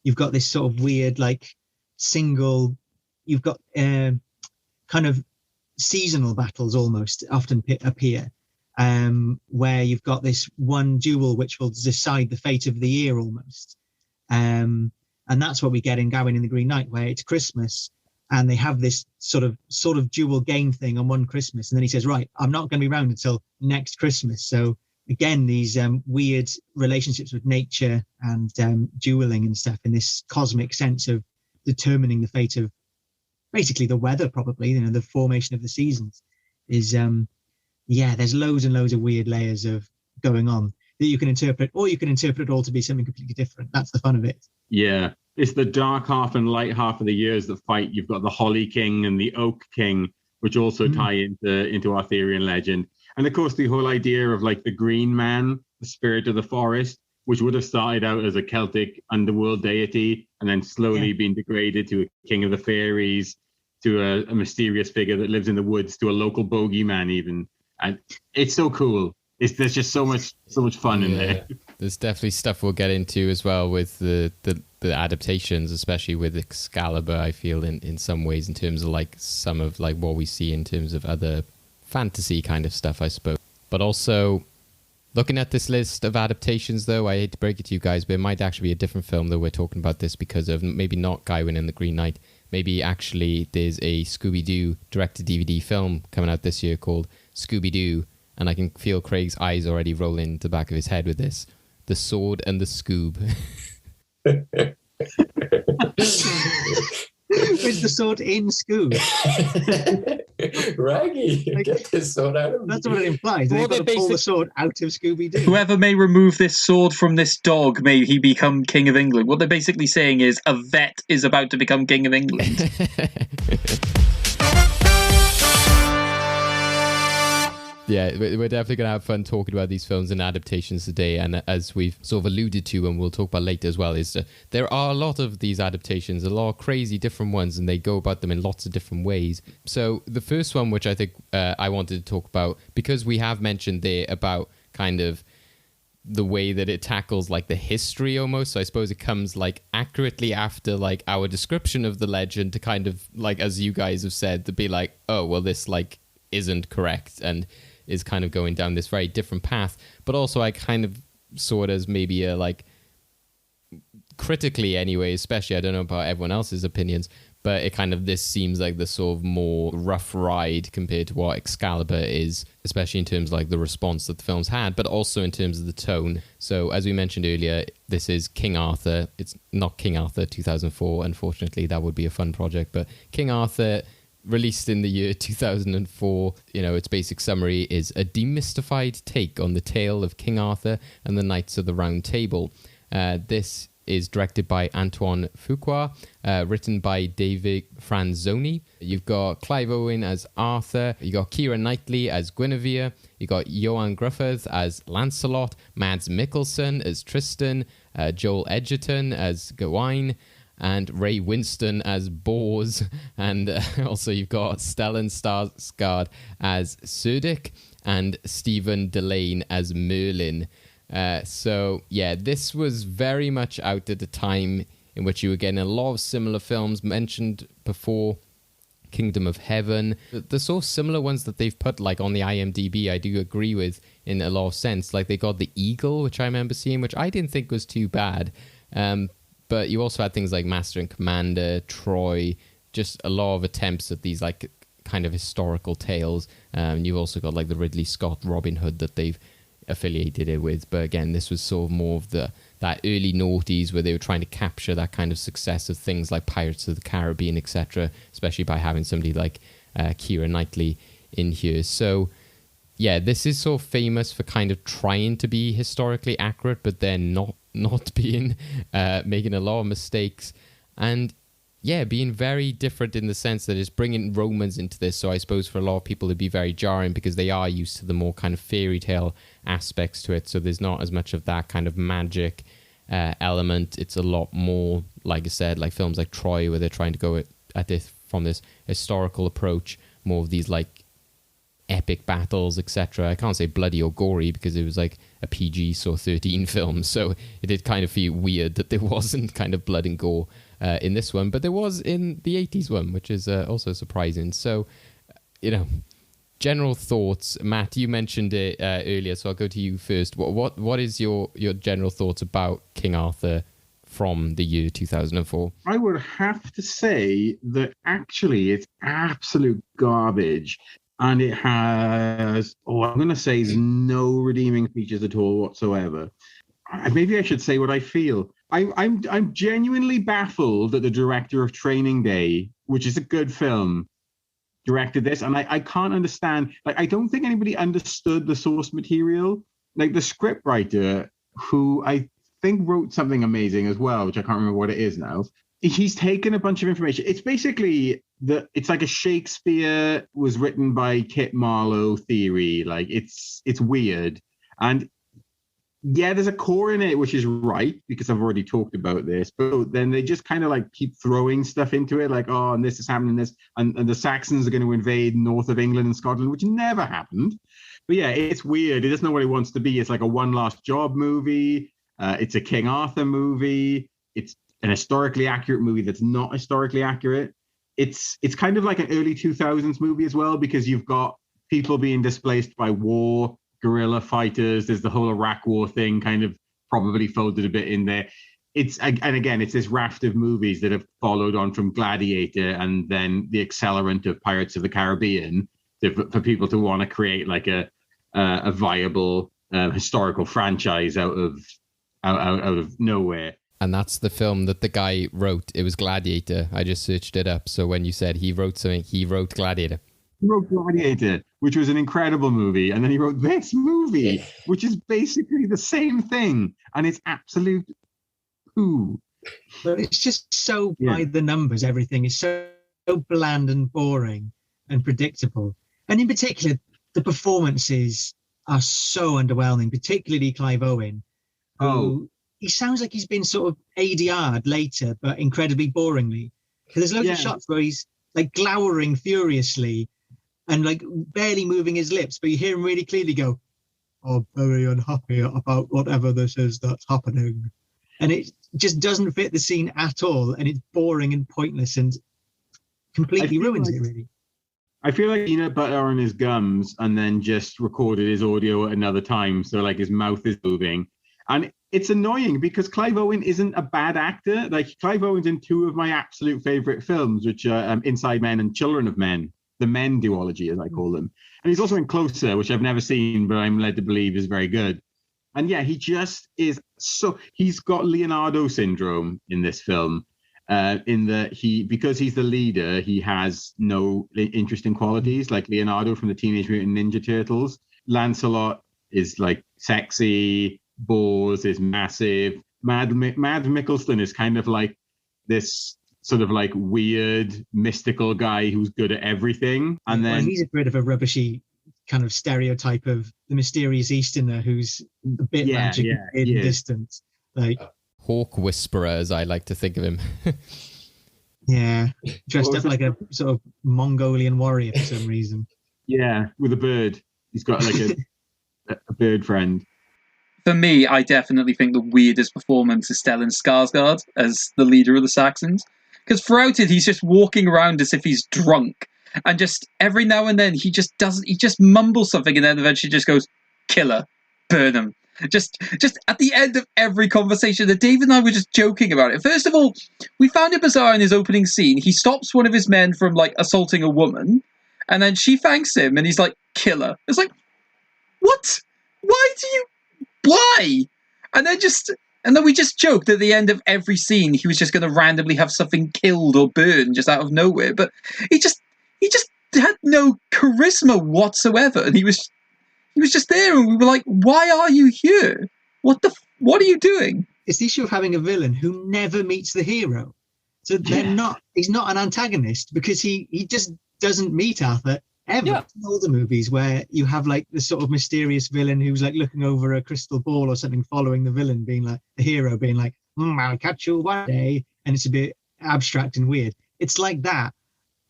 you've got this sort of weird, like, you've got kind of seasonal battles almost often appear, where you've got this one duel which will decide the fate of the year almost. And that's what we get in Gawain in the Green Knight, where it's Christmas and they have this sort of dual game thing on one Christmas. And then he says, right, I'm not going to be around until next Christmas. So again, these weird relationships with nature and dueling and stuff in this cosmic sense of determining the fate of basically the weather, probably, the formation of the seasons is, there's loads and loads of weird layers of going on that you can interpret, or you can interpret it all to be something completely different. That's the fun of it. Yeah. It's the dark half and light half of the years that fight. You've got the Holly King and the Oak King, which also tie into Arthurian legend. And of course, the whole idea of like the Green Man, the spirit of the forest, which would have started out as a Celtic underworld deity and then slowly been degraded to a king of the fairies, to a mysterious figure that lives in the woods, to a local bogeyman even. And it's so cool. There's just so much fun in there. There's definitely stuff we'll get into as well with the adaptations, especially with Excalibur, I feel, in some ways, in terms of like some of like what we see in terms of other fantasy kind of stuff, I suppose. But also, looking at this list of adaptations, though, I hate to break it to you guys, but it might actually be a different film, though we're talking about this because of maybe not Gawain and the Green Knight. Maybe actually there's a Scooby-Doo direct-to-DVD film coming out this year called Scooby-Doo, and I can feel Craig's eyes already rolling to the back of his head with this. The Sword and the Scoob. With the sword in Scoob. Raggy, get this sword out of me. That's what it implies. Well, They've got they to pull the basic- sword out of Scooby-Doo. Whoever may remove this sword from this dog, may he become King of England. What they're basically saying is a vet is about to become King of England. Yeah, we're definitely going to have fun talking about these films and adaptations today. And as we've sort of alluded to, and we'll talk about later as well, is there are a lot of these adaptations, a lot of crazy different ones, and they go about them in lots of different ways. So the first one, which I think I wanted to talk about, because we have mentioned there about kind of the way that it tackles like the history almost. So I suppose it comes like accurately after like our description of the legend to kind of like, as you guys have said, to be like, oh, well, this like isn't correct and is kind of going down this very different path. But also I kind of saw it as maybe a like critically anyway, especially, I don't know about everyone else's opinions, but it kind of, this seems like the sort of more rough ride compared to what Excalibur is, especially in terms of like the response that the film's had, but also in terms of the tone. So as we mentioned earlier, this is King Arthur. It's not King Arthur 2004, unfortunately. That would be a fun project, but King Arthur, released in the year 2004. You know, its basic summary is a demystified take on the tale of King Arthur and the Knights of the Round Table. This is directed by Antoine Fuqua, written by David Franzoni. You've got Clive Owen as Arthur. You got Keira Knightley as Guinevere. You got Johan Griffith as Lancelot, Mads Mikkelsen as Tristan, Joel Edgerton as Gawain, and Ray Winston as Bors, and also you've got Stellan Skarsgård as Surdik, and Stephen Delane as Merlin. So yeah, this was very much out at the time in which you were getting a lot of similar films mentioned before. Kingdom of Heaven, the sort of similar ones that they've put like on the IMDb, I do agree with in a lot of sense. Like they got The Eagle, which I remember seeing, which I didn't think was too bad. But you also had things like Master and Commander, Troy, just a lot of attempts at these like kind of historical tales. You've also got like the Ridley Scott Robin Hood that they've affiliated it with. But again, this was sort of more of that early noughties where they were trying to capture that kind of success of things like Pirates of the Caribbean, etc., especially by having somebody like Keira Knightley in here. So yeah, this is so famous for kind of trying to be historically accurate, but then not being, making a lot of mistakes, and yeah, being very different in the sense that it's bringing Romans into this. So I suppose for a lot of people it'd be very jarring because they are used to the more kind of fairy tale aspects to it. So there's not as much of that kind of magic element. It's a lot more, like I said, like films like Troy, where they're trying to go at this from this historical approach, more of these like epic battles, etc. I can't say bloody or gory because it was like a PG so 13 film, so it did kind of feel weird that there wasn't kind of blood and gore in this one, but there was in the 80s one, which is also surprising. So, you know, general thoughts. Matt, you mentioned it earlier, so I'll go to you first. What is your general thoughts about King Arthur from the year 2004? I would have to say that actually it's absolute garbage. And it has, I'm going to say no redeeming features at all whatsoever. Maybe I should say what I feel. I'm genuinely baffled that the director of Training Day, which is a good film, directed this. And I can't understand. Like, I don't think anybody understood the source material. Like the scriptwriter, who I think wrote something amazing as well, which I can't remember what it is now. He's taken a bunch of information. It's basically it's like a Shakespeare was written by Kit Marlowe theory. Like it's weird. And yeah, there's a core in it, which is right, because I've already talked about this. But then they just kind of like keep throwing stuff into it, like, oh, and this is happening, this, and the Saxons are going to invade north of England and Scotland, which never happened. But yeah, it's weird. It doesn't know what it wants to be. It's like a One Last Job movie. It's a King Arthur movie. It's an historically accurate movie that's not historically accurate. It's kind of like an early 2000s movie as well, because you've got people being displaced by war, guerrilla fighters. There's the whole Iraq war thing kind of probably folded a bit in there. And again, it's this raft of movies that have followed on from Gladiator and then the accelerant of Pirates of the Caribbean for people to want to create like a viable historical franchise out of nowhere. And that's the film that the guy wrote. It was Gladiator. I just searched it up. So when you said he wrote something, he wrote Gladiator. He wrote Gladiator, which was an incredible movie, and then he wrote this movie, which is basically the same thing, and it's absolute poo. But it's just so Yeah. by the numbers. Everything is so bland and boring and predictable. And in particular, the performances are so underwhelming, particularly Clive Owen, who he sounds like he's been sort of ADR'd later, but incredibly boringly. There's loads of shots where he's like glowering furiously and like barely moving his lips, but you hear him really clearly go, "I'm very unhappy about whatever this is that's happening." And it just doesn't fit the scene at all, and it's boring and pointless and completely ruins it, really. I feel like peanut butter on his gums and then just recorded his audio at another time, so like his mouth is moving. And it's annoying because Clive Owen isn't a bad actor. Like, Clive Owen's in two of my absolute favorite films, which are Inside Men and Children of Men, the Men duology, as I call them. And he's also in Closer, which I've never seen, but I'm led to believe is very good. And yeah, he just is he's got Leonardo syndrome in this film, in that because he's the leader, he has no interesting qualities like Leonardo from the Teenage Mutant Ninja Turtles. Lancelot is like sexy, Bors is massive. Mad Mickelson is kind of like this sort of like weird mystical guy who's good at everything. And then he's a bit of a rubbishy kind of stereotype of the mysterious Easterner who's a bit magic in distance. Like Hawk Whisperer, as I like to think of him. Yeah, dressed up like a sort of Mongolian warrior for some reason. Yeah, with a bird. He's got like a bird friend. For me, I definitely think the weirdest performance is Stellan Skarsgård as the leader of the Saxons. Because throughout it, he's just walking around as if he's drunk. And just every now and then, he just mumbles something and then eventually just goes, "Killer, burn him." Just at the end of every conversation that Dave and I were just joking about it. First of all, we found it bizarre in his opening scene. He stops one of his men from like assaulting a woman, and then she thanks him, and he's like, "Killer." It's like, what? Why? And then we just joked at the end of every scene he was just going to randomly have something killed or burned just out of nowhere. But he just had no charisma whatsoever, and he was just there, and we were like, "Why are you here? What are you doing?" It's the issue of having a villain who never meets the hero. So he's not an antagonist because he just doesn't meet Arthur ever. Yeah. In all the movies where you have like this sort of mysterious villain who's like looking over a crystal ball or something, following the villain, being like the hero being like, "I'll catch you one day," and it's a bit abstract and weird. It's like that.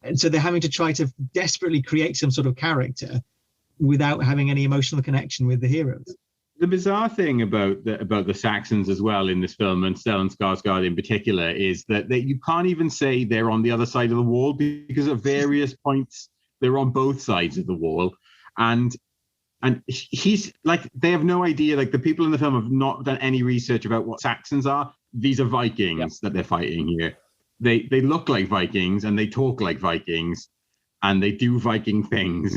And so they're having to try to desperately create some sort of character without having any emotional connection with the heroes. The bizarre thing about the Saxons as well in this film, and Stellan Skarsgård in particular, is that you can't even say they're on the other side of the wall, because at various points they're on both sides of the wall, and he's like, they have no idea. Like, the people in the film have not done any research about what Saxons are. These are Vikings that they're fighting here. They look like Vikings, and they talk like Vikings, and they do Viking things.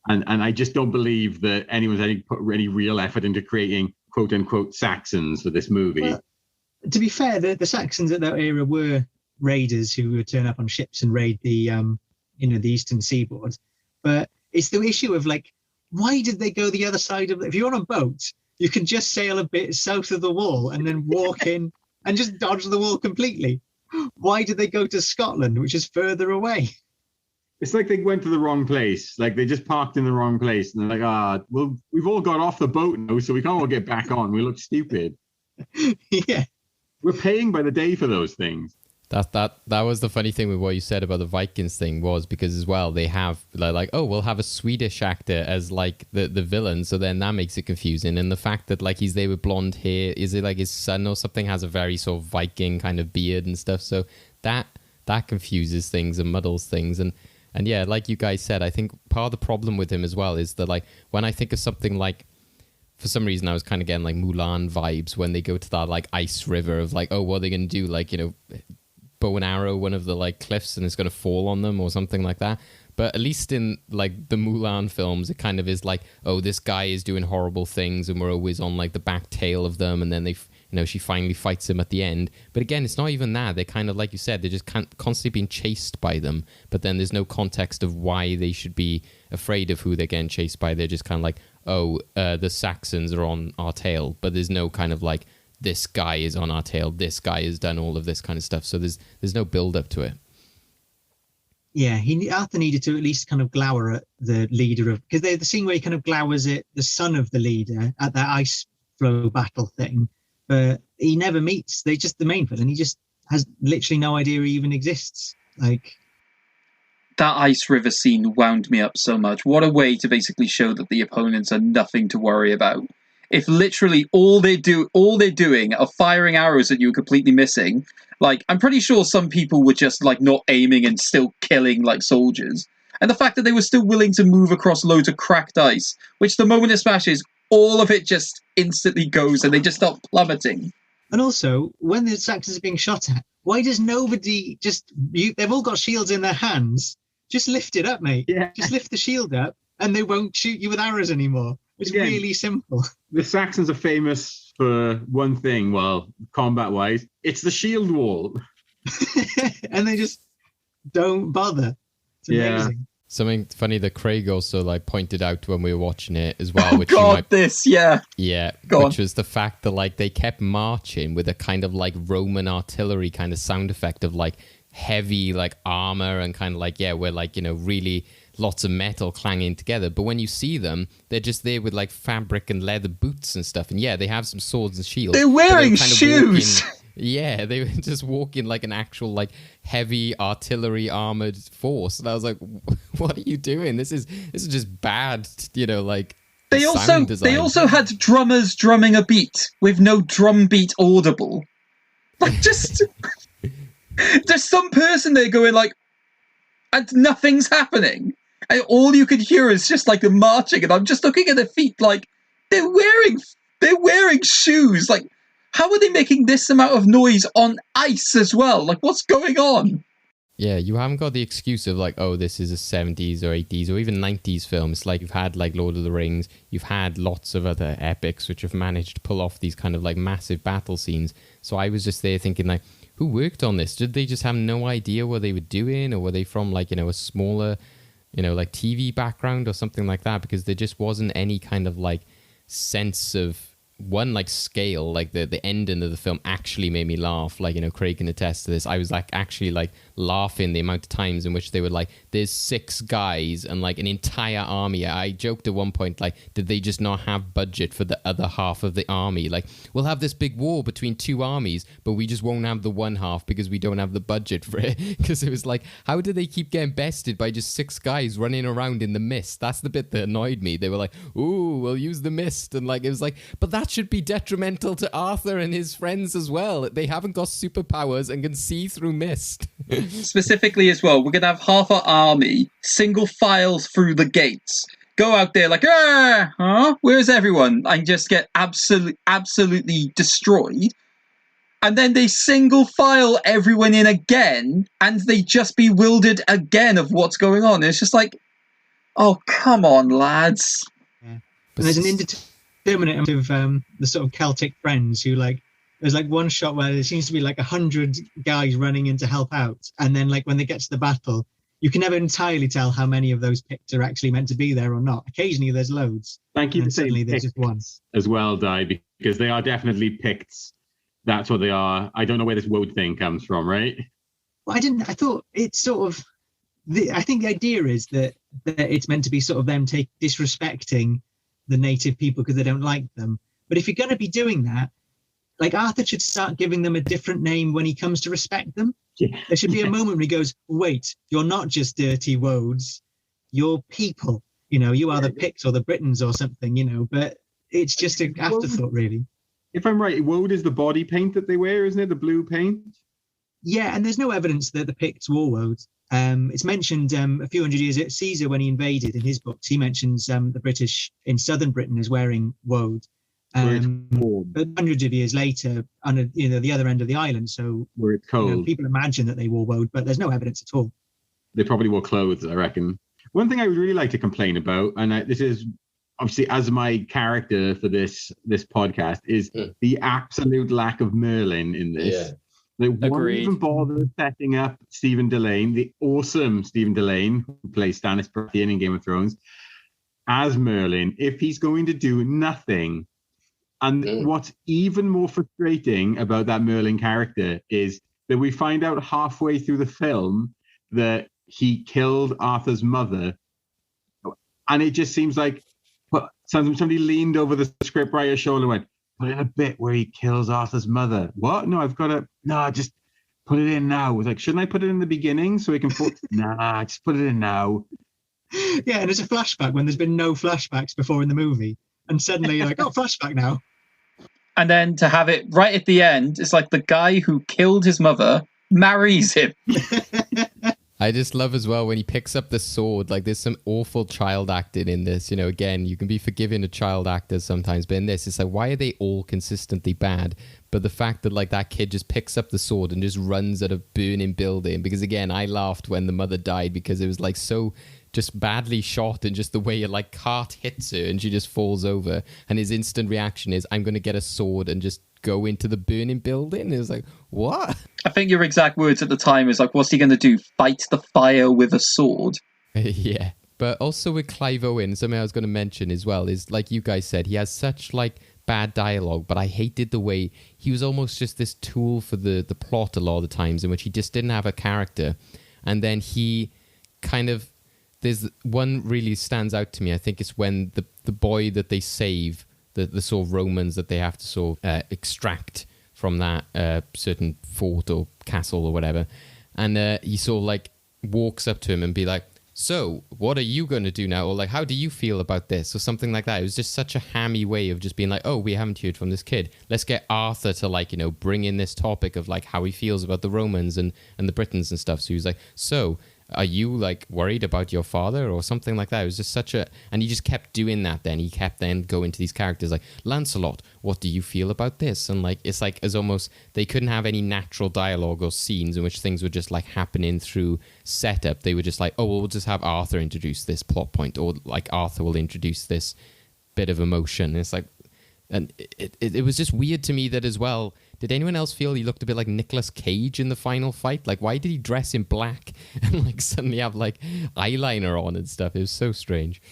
And I just don't believe that anyone's put any real effort into creating quote unquote Saxons for this movie. Well, to be fair, the Saxons at that era were raiders who would turn up on ships and raid the eastern seaboard. But it's the issue of like, why did they go the other side of if you're on a boat, you can just sail a bit south of the wall and then walk in and just dodge the wall completely. Why did they go to Scotland, which is further away? It's like they went to the wrong place. Like, they just parked in the wrong place, and they're like, well, we've all got off the boat now, so we can't all get back on. We look stupid. Yeah, we're paying by the day for those things. That was the funny thing with what you said about the Vikings thing, was because as well they have like, oh, we'll have a Swedish actor as like the villain, so then that makes it confusing. And the fact that like he's there with blonde hair, is it like his son or something has a very sort of Viking kind of beard and stuff, so that confuses things and muddles things. And yeah, like you guys said, I think part of the problem with him as well is that, like, when I think of something like, for some reason I was kind of getting like Mulan vibes when they go to that like ice river of like, oh, what are they going to do? Like, you know, bow and arrow one of the like cliffs and it's going to fall on them or something like that. But at least in like the Mulan films, it kind of is like, oh, this guy is doing horrible things and we're always on like the back tail of them, and then she finally fights him at the end. But again, it's not even that. They're kind of, like you said, they're just constantly being chased by them. But then there's no context of why they should be afraid of who they're getting chased by. They're just kind of like, the Saxons are on our tail. But there's no kind of like, this guy is on our tail. This guy has done all of this kind of stuff. So there's no build up to it. Yeah, Arthur needed to at least kind of glower at the leader of, because the scene where he kind of glowers at the son of the leader at that ice flow battle thing, but he never meets. The main villain. He just has literally no idea he even exists. Like, that ice river scene wound me up so much. What a way to basically show that the opponents are nothing to worry about. If literally all they're doing are firing arrows at you completely missing, like, I'm pretty sure some people were just like not aiming and still killing like soldiers. And the fact that they were still willing to move across loads of cracked ice, which the moment it smashes, all of it just instantly goes and they just start plummeting. And also, when the Saxons are being shot at, why does nobody they've all got shields in their hands. Just lift it up, mate. Yeah. Just lift the shield up and they won't shoot you with arrows anymore. It's really simple. The Saxons are famous for one thing, well, combat-wise. It's the shield wall. And they just don't bother. It's amazing. Something funny that Craig also like pointed out when we were watching it as well. Which was the fact that like they kept marching with a kind of like Roman artillery kind of sound effect of like heavy like armor and kind of like, where like, really lots of metal clanging together. But when you see them, they're just there with like fabric and leather boots and stuff. And they have some swords and shields. They're wearing shoes. Yeah, they were just walking like an actual like heavy artillery armored force. And I was like, what are you doing? This is just bad, like they design. also had drummers drumming a beat with no drum beat audible. Like, just there's some person there going like, and nothing's happening. And all you could hear is just like the marching, and I'm just looking at their feet like they're wearing shoes. Like, how are they making this amount of noise on ice as well? Like, what's going on? Yeah, you haven't got the excuse of like, oh, this is a 70s or 80s or even 90s film. It's like you've had like Lord of the Rings, you've had lots of other epics which have managed to pull off these kind of like massive battle scenes. So I was just there thinking like, who worked on this? Did they just have no idea what they were doing, or were they from like, a smaller, like TV background or something like that? Because there just wasn't any kind of like sense of one like scale. Like the ending of the film actually made me laugh. Like, Craig can attest to this. I was like actually like laughing the amount of times in which they were like, there's 6 guys and like an entire army. I joked at one point, like, did they just not have budget for the other half of the army? Like, we'll have this big war between 2 armies, but we just won't have the one half because we don't have the budget for it. Because it was like, how did they keep getting bested by just 6 guys running around in the mist? That's the bit that annoyed me. They were like, ooh, we'll use the mist. And like, it was like, but that should be detrimental to Arthur and his friends as well. They haven't got superpowers and can see through mist. Specifically as well, we're going to have half our army single file through the gates, go out there like, where's everyone? And just get absolutely destroyed. And then they single file everyone in again, and they just bewildered again of what's going on. It's just like, oh, come on, lads. Yeah. And there's an indeterminate amount of the sort of Celtic friends who like, there's like one shot where there seems to be like 100 guys running in to help out. And then like when they get to the battle, you can never entirely tell how many of those Picts are actually meant to be there or not. Occasionally there's loads. Thank you for saying there's just one. As well, Di, because they are definitely Picts. That's what they are. I don't know where this woad thing comes from, right? Well, I thought it's sort of, I think the idea is that it's meant to be sort of them disrespecting the native people because they don't like them. But if you're going to be doing that, like Arthur should start giving them a different name when he comes to respect them. Yeah. There should be a moment where he goes, wait, you're not just dirty woads, you're people. You are the Picts or the Britons or something, but it's just an afterthought, really. If I'm right, woad is the body paint that they wear, isn't it? The blue paint? Yeah, and there's no evidence that the Picts wore woad. It's mentioned a few hundred years, Caesar, when he invaded in his books, he mentions the British in southern Britain as wearing woad. But hundreds of years later, on the other end of the island, so where it's cold, people imagine that they wore woad, but there's no evidence at all. They probably wore clothes, I reckon. One thing I would really like to complain about, and this is obviously, as my character for this podcast, is the absolute lack of Merlin in this. Yeah. Like, why Agreed. even bother setting up Stephen Delane, the awesome Stephen Delane, who plays Stannis Baratheon in Game of Thrones, as Merlin, if he's going to do nothing? And what's even more frustrating about that Merlin character is that we find out halfway through the film that he killed Arthur's mother. And it just seems like somebody leaned over the scriptwriter's shoulder and went, put in a bit where he kills Arthur's mother. What? No, just put it in now. It's like, shouldn't I put it in the beginning so he can put, nah, just put it in now. Yeah, and it's a flashback when there's been no flashbacks before in the movie. And suddenly you're like, oh, flashback now. And then to have it right at the end, it's like the guy who killed his mother marries him. I just love as well when he picks up the sword, like there's some awful child acting in this. You know, again, you can be forgiving to child actors sometimes, but in this, it's like, why are they all consistently bad? But the fact that like that kid just picks up the sword and just runs at a burning building, because again, I laughed when the mother died because it was like so just badly shot, and just the way a like cart hits her and she just falls over, and his instant reaction is, I'm going to get a sword and just go into the burning building. It was like, what? I think your exact words at the time is like, what's he going to do? Fight the fire with a sword? Yeah. But also with Clive Owen, something I was going to mention as well is, like you guys said, he has such like bad dialogue, but I hated the way he was almost just this tool for the plot a lot of the times, in which he just didn't have a character. And then he kind of, there's one really stands out to me. I think it's when the boy that they save, the sort of Romans that they have to sort of extract from that certain fort or castle or whatever. And he sort of like walks up to him and be like, so what are you going to do now? Or like, how do you feel about this? Or something like that. It was just such a hammy way of just being like, oh, we haven't heard from this kid. Let's get Arthur to like, you know, bring in this topic of like how he feels about the Romans and the Britons and stuff. So he was like, so are you like worried about your father or something like that? It was just such a, and he just kept doing that. Then he kept then going to these characters like, Lancelot, what do you feel about this? And like, it's like, as almost, they couldn't have any natural dialogue or scenes in which things were just like happening through setup. They were just like, oh, well, we'll just have Arthur introduce this plot point, or like Arthur will introduce this bit of emotion. And it's like, and it was just weird to me that as well. Did anyone else feel he looked a bit like Nicolas Cage in the final fight? Like, why did he dress in black and like suddenly have like eyeliner on and stuff? It was so strange.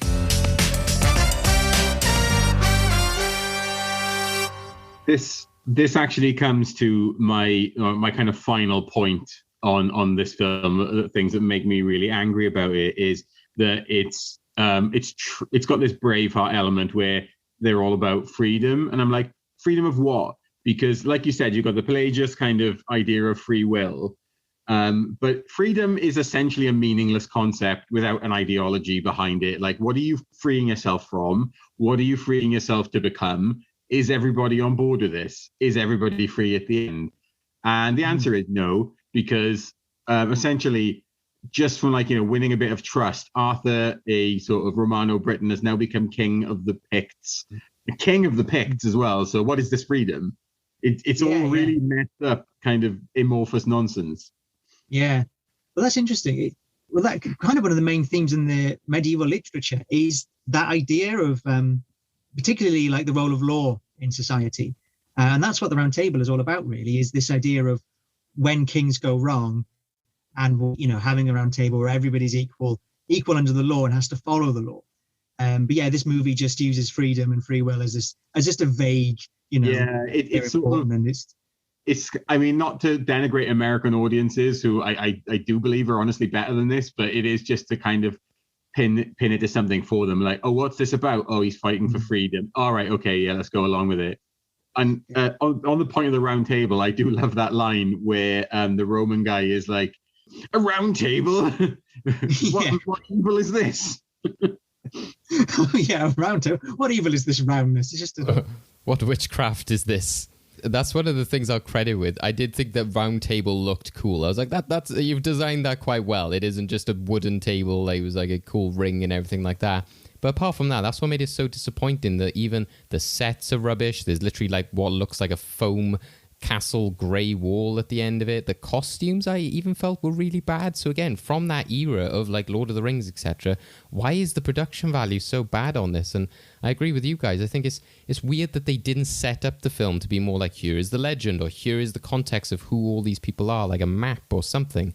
This actually comes to my kind of final point on this film. The things that make me really angry about it is that it's got this Braveheart element where they're all about freedom, and I'm like, freedom of what? Because, like you said, you've got the Pelagius kind of idea of free will. But freedom is essentially a meaningless concept without an ideology behind it. Like, what are you freeing yourself from? What are you freeing yourself to become? Is everybody on board with this? Is everybody free at the end? And the answer is no, because essentially, just from like, you know, winning a bit of trust, Arthur, a sort of Romano-Briton, has now become king of the Picts. The king of the Picts as well. So what is this freedom? It's all really messed up, kind of amorphous nonsense. Yeah. Well, that's interesting. Well, that kind of one of the main themes in the medieval literature is that idea of particularly like the role of law in society. And that's what the Round Table is all about, really, is this idea of when kings go wrong and, you know, having a round table where everybody's equal under the law and has to follow the law. But yeah, this movie just uses freedom and free will as just a vague, you know. Yeah, it's sort of, it's. I mean, not to denigrate American audiences, who I do believe are honestly better than this, but it is just to kind of pin it to something for them. Like, oh, what's this about? Oh, he's fighting for freedom. All right, okay, yeah, let's go along with it. And on the point of the Round Table, I do love that line where the Roman guy is like, a round table? What evil is this? Yeah, round table. What evil is this roundness? It's just what witchcraft is this? That's one of the things I'll credit with. I did think that Round Table looked cool. I was like, that's you've designed that quite well. It isn't just a wooden table. It was like a cool ring and everything like that. But apart from that, that's what made it so disappointing, that even the sets are rubbish. There's literally like what looks like a foam castle grey wall at the end of it. The costumes I even felt were really bad. So again, from that era of like Lord of the Rings, etc., why is the production value so bad on this? And I agree with you guys. I think it's weird that they didn't set up the film to be more like, here is the legend, or here is the context of who all these people are, like a map or something.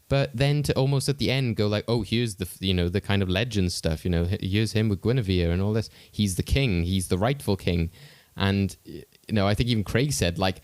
But then to almost at the end go like, oh, here's the, you know, the kind of legend stuff, you know, here's him with Guinevere and all this. He's the king. He's the rightful king. And, you know, I think even Craig said, like,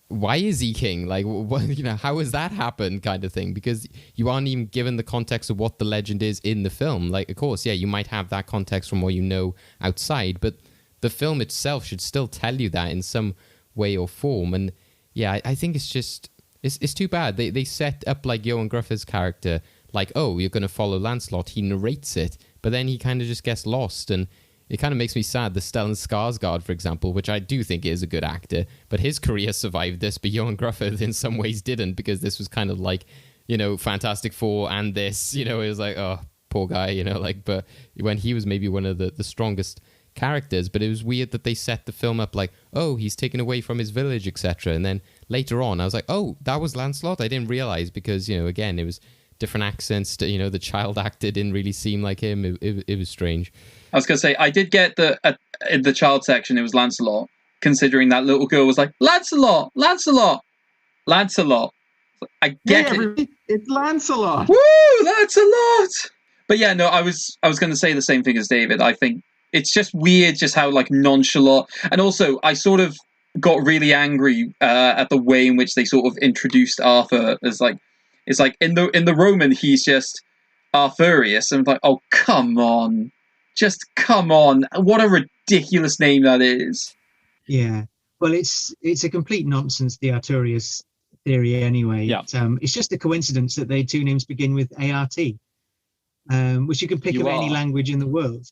why is he king? Like, what, you know, how has that happened, kind of thing? Because you aren't even given the context of what the legend is in the film. Like, of course, yeah, you might have that context from what you know outside, but the film itself should still tell you that in some way or form. And yeah, I think it's just, it's too bad. They set up like Johan Gruffudd's character, like, oh, you're going to follow Lancelot. He narrates it, but then he kind of just gets lost. And it kind of makes me sad that Stellan Skarsgård, for example, which I do think is a good actor, but his career survived this, but Johan Gruffud in some ways didn't, because this was kind of like, you know, Fantastic Four and this, you know, it was like, oh, poor guy, you know, like, but when he was maybe one of the strongest characters, but it was weird that they set the film up like, oh, he's taken away from his village, etc. And then later on, I was like, oh, that was Lancelot? I didn't realize, because, you know, again, it was different accents, you know, the child actor didn't really seem like him. It was strange. I was going to say, I did get in the child section, it was Lancelot, considering that little girl was like, Lancelot, Lancelot, Lancelot. I get it. It's Lancelot. Woo, Lancelot. But yeah, no, I was going to say the same thing as David. I think it's just weird just how like nonchalant. And also, I sort of got really angry at the way in which they sort of introduced Arthur as like, it's like in the Roman, he's just Arthurius. And I'm like, oh, come on. Just come on. What a ridiculous name that is. Yeah. Well, it's a complete nonsense, the Arturius theory anyway. Yeah. It's just a coincidence that their two names begin with ART, which you can pick up any language in the world.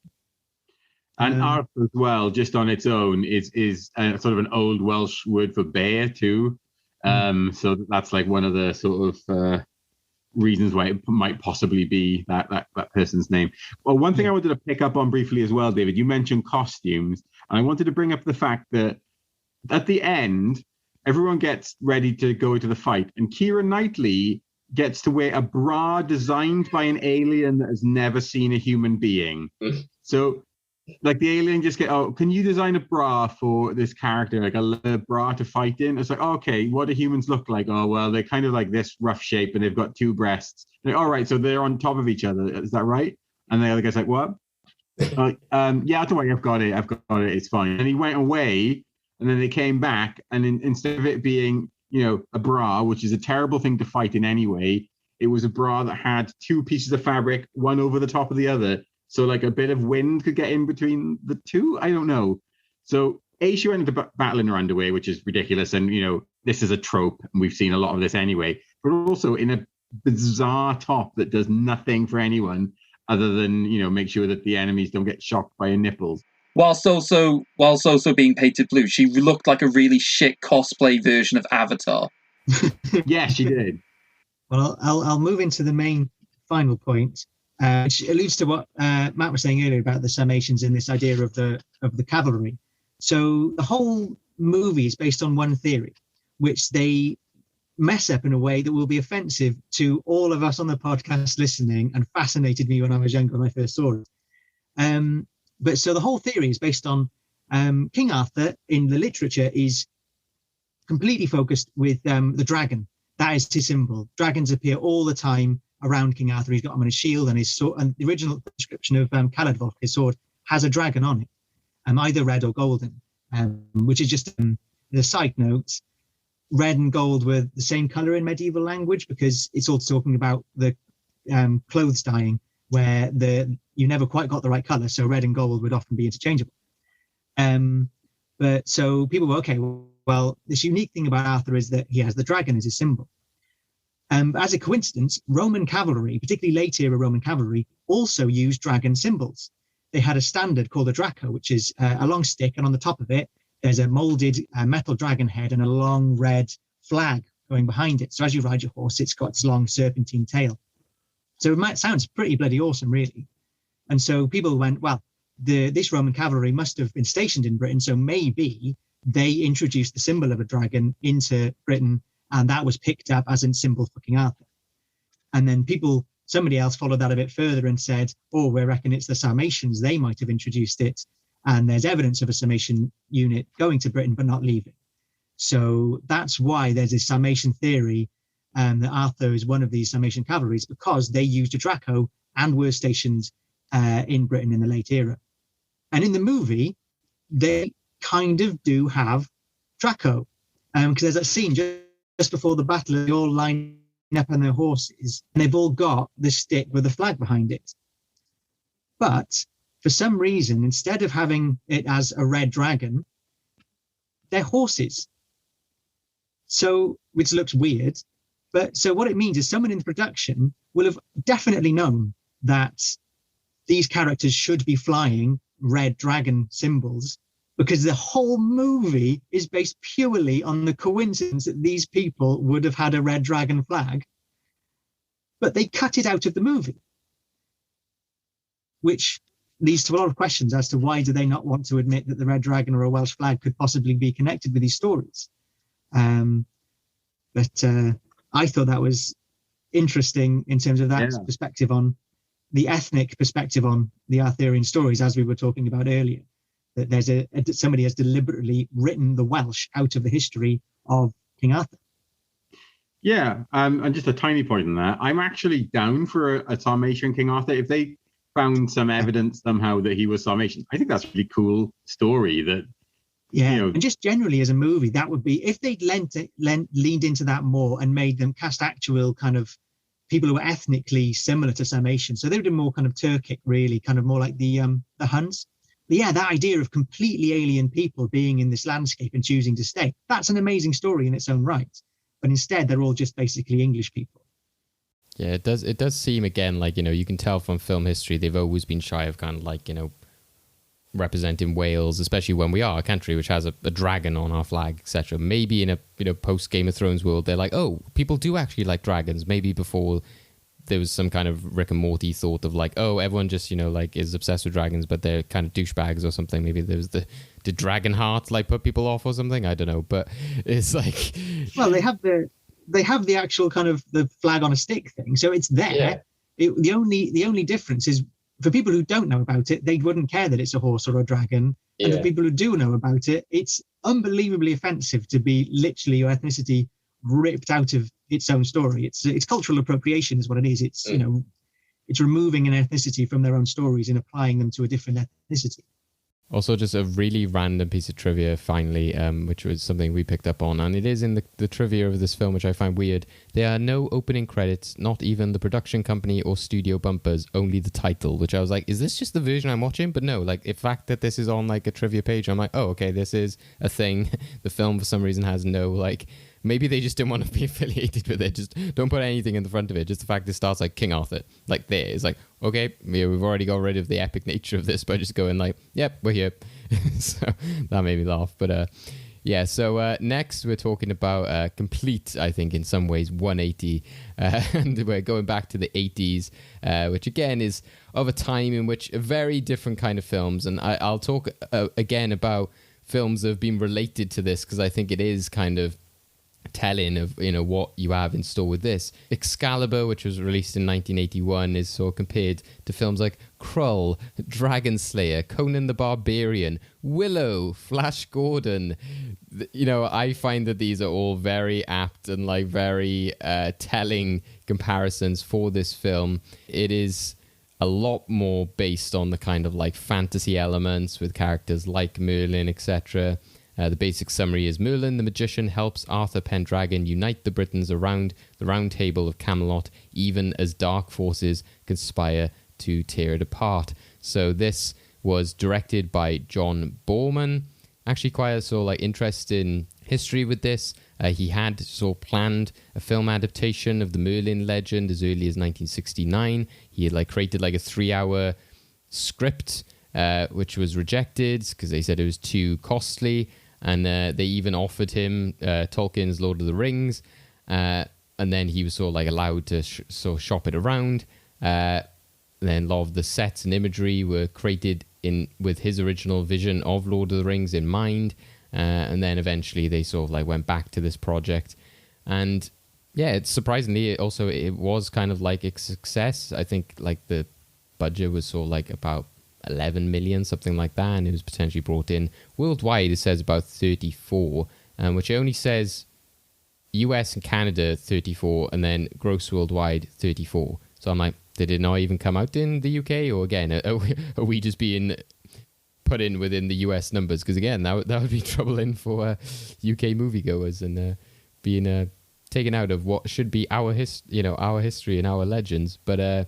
And Arthur as well, just on its own, is sort of an old Welsh word for bear too. So that's like one of the sort of reasons why it might possibly be that person's name. Well, one thing I wanted to pick up on briefly as well, David, you mentioned costumes, and I wanted to bring up the fact that at the end, everyone gets ready to go into the fight, and Keira Knightley gets to wear a bra designed by an alien that has never seen a human being. So like the alien just can you design a bra for this character, like a bra to fight in? It's like, okay, what do humans look like? Oh, well, they're kind of like this rough shape and they've got two breasts. Like, all right, so they're on top of each other. Is that right? And the other guy's like, what? Yeah, don't worry, I've got it. It's fine. And he went away, and then they came back, and instead of it being, you know, a bra, which is a terrible thing to fight in anyway, it was a bra that had two pieces of fabric, one over the top of the other. So like a bit of wind could get in between the two. I don't know. So she went into battle in her underwear, which is ridiculous. And, you know, this is a trope, and we've seen a lot of this anyway. But also in a bizarre top that does nothing for anyone other than, you know, make sure that the enemies don't get shocked by her nipples. Whilst also being painted blue, she looked like a really shit cosplay version of Avatar. Yeah, she did. Well, I'll move into the main final point. Which alludes to what Matt was saying earlier about the summations in this idea of the cavalry. So the whole movie is based on one theory, which they mess up in a way that will be offensive to all of us on the podcast listening, and fascinated me when I was younger when I first saw it. But so the whole theory is based on King Arthur in the literature is completely focused with the dragon. That is his symbol. Dragons appear all the time around King Arthur. He's got him on his shield, and his sword, and the original description of Caladvolk, his sword, has a dragon on it, either red or golden, which is just a side note. Red and gold were the same color in medieval language, because it's also talking about the clothes dyeing, where you never quite got the right color, so red and gold would often be interchangeable. But so people were, okay, well, this unique thing about Arthur is that he has the dragon as his symbol. As a coincidence, Roman cavalry, particularly late era Roman cavalry, also used dragon symbols. They had a standard called a draco, which is a long stick, and on the top of it, there's a molded metal dragon head and a long red flag going behind it. So as you ride your horse, it's got this long serpentine tail. So it sounds pretty bloody awesome, really. And so people went, well, this Roman cavalry must have been stationed in Britain, so maybe they introduced the symbol of a dragon into Britain, and that was picked up as a symbol for King Arthur. And then somebody else followed that a bit further and said, oh, we reckon it's the Sarmatians. They might have introduced it. And there's evidence of a Sarmatian unit going to Britain but not leaving. So that's why there's a Sarmatian theory that Arthur is one of these Sarmatian cavalries, because they used a Draco and were stationed in Britain in the late era. And in the movie, they kind of do have Draco, because there's that scene just before the battle, they all line up on their horses, and they've all got the stick with the flag behind it. But for some reason, instead of having it as a red dragon, they're horses. So, which looks weird, but so what it means is someone in the production will have definitely known that these characters should be flying red dragon symbols, because the whole movie is based purely on the coincidence that these people would have had a red dragon flag, but they cut it out of the movie, which leads to a lot of questions as to why do they not want to admit that the red dragon or a Welsh flag could possibly be connected with these stories. But I thought that was interesting in terms of that perspective on the ethnic perspective on the Arthurian stories, as we were talking about earlier, that there's somebody has deliberately written the Welsh out of the history of King Arthur. Yeah, and just a tiny point on that. I'm actually down for a Sarmatian King Arthur. If they found some evidence somehow that he was Sarmatian, I think that's a really cool story. That and just generally as a movie, that would be, if they'd leaned into that more and made them cast actual kind of people who were ethnically similar to Sarmatian. So they would have more kind of Turkic, really, kind of more like the Huns. But yeah, that idea of completely alien people being in this landscape and choosing to stay, that's an amazing story in its own right. But instead, they're all just basically English people. Yeah, it does seem, again, like, you can tell from film history, they've always been shy of kind of like, representing Wales, especially when we are a country which has a dragon on our flag, etc. Maybe in a post Game of Thrones world, they're like, oh, people do actually like dragons. Maybe before there was some kind of Rick and Morty thought of like, oh, everyone just is obsessed with dragons, but they're kind of douchebags or something. Maybe there was the dragon heart put people off or something. I don't know, but it's like, well, they have the actual kind of the flag on a stick thing, so it's there. Yeah. The only difference is, for people who don't know about it, they wouldn't care that it's a horse or a dragon. Yeah. And for people who do know about it, it's unbelievably offensive to be literally your ethnicity ripped out of its own story. It's cultural appropriation is what it is. It's it's removing an ethnicity from their own stories and applying them to a different ethnicity. Also, just a really random piece of trivia, finally, which was something we picked up on, and it is in the trivia of this film, which I find weird. There are no opening credits, not even the production company or studio bumpers, only the title, which I was like, is this just the version I'm watching? But no, the fact that this is on a trivia page, I'm like, oh, okay, this is a thing. The film, for some reason, has no, maybe they just didn't want to be affiliated with it. Just don't put anything in the front of it. Just the fact it starts like King Arthur. There. It's like, okay, we've already got rid of the epic nature of this by just going yep, we're here. So that made me laugh. But so next we're talking about complete, I think, in some ways, 180. And we're going back to the 80s, which again is of a time in which a very different kind of films. And I'll talk again about films that have been related to this, because I think it is kind of telling of what you have in store with this. Excalibur, which was released in 1981, is sort of compared to films like Krull, Dragon Slayer, Conan the Barbarian, Willow, Flash Gordon. I find that these are all very apt and very telling comparisons for this film. It is a lot more based on the kind of fantasy elements with characters like Merlin, etc. The basic summary is Merlin the magician helps Arthur Pendragon unite the Britons around the Round Table of Camelot, even as dark forces conspire to tear it apart. So this was directed by John Borman. Actually, quite a sort of interesting history with this. He had sort of planned a film adaptation of the Merlin legend as early as 1969. He had created a 3-hour script, which was rejected because they said it was too costly. And they even offered him Tolkien's Lord of the Rings. And then he was sort of allowed to sort of shop it around. Then a lot of the sets and imagery were created with his original vision of Lord of the Rings in mind. and then eventually they sort of like went back to this project. And yeah, it's surprisingly it was kind of like a success. I think like the budget was sort of like about 11 million, something like that, and it was potentially brought in worldwide. It says about 34, which only says US and Canada 34, and then gross worldwide 34. So I'm like, did it not even come out in the UK? Or again, are we just being put in within the US numbers? Because again, that would be troubling for UK moviegoers and being taken out of what should be our history and our legends. But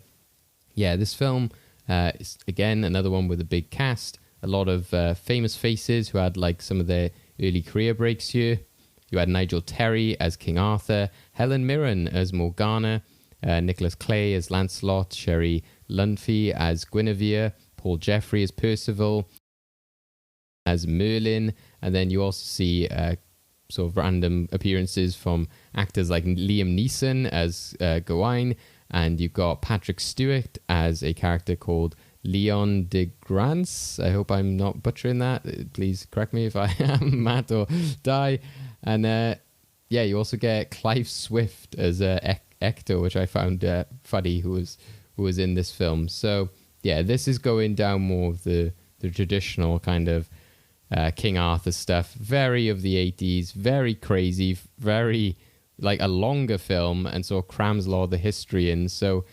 yeah, this film is again another one with a big cast, a lot of famous faces who had like some of their early career breaks here. You had Nigel Terry as King Arthur, Helen Mirren as Morgana, Nicholas Clay as Lancelot, Sherry Lunfy as Guinevere, Paul Jeffrey as Percival, as Merlin, and then you also see sort of random appearances from actors like Liam Neeson as Gawain, and you've got Patrick Stewart as a character called Leon de Grance. I hope I'm not butchering that. Please correct me if I am, Matt or Di. And yeah, you also get Clive Swift as Hector, which I found funny, who was in this film. So yeah, this is going down more of the traditional kind of King Arthur stuff, very of the 80s, very crazy, very like a longer film, and sort of crams a lot of the history in. So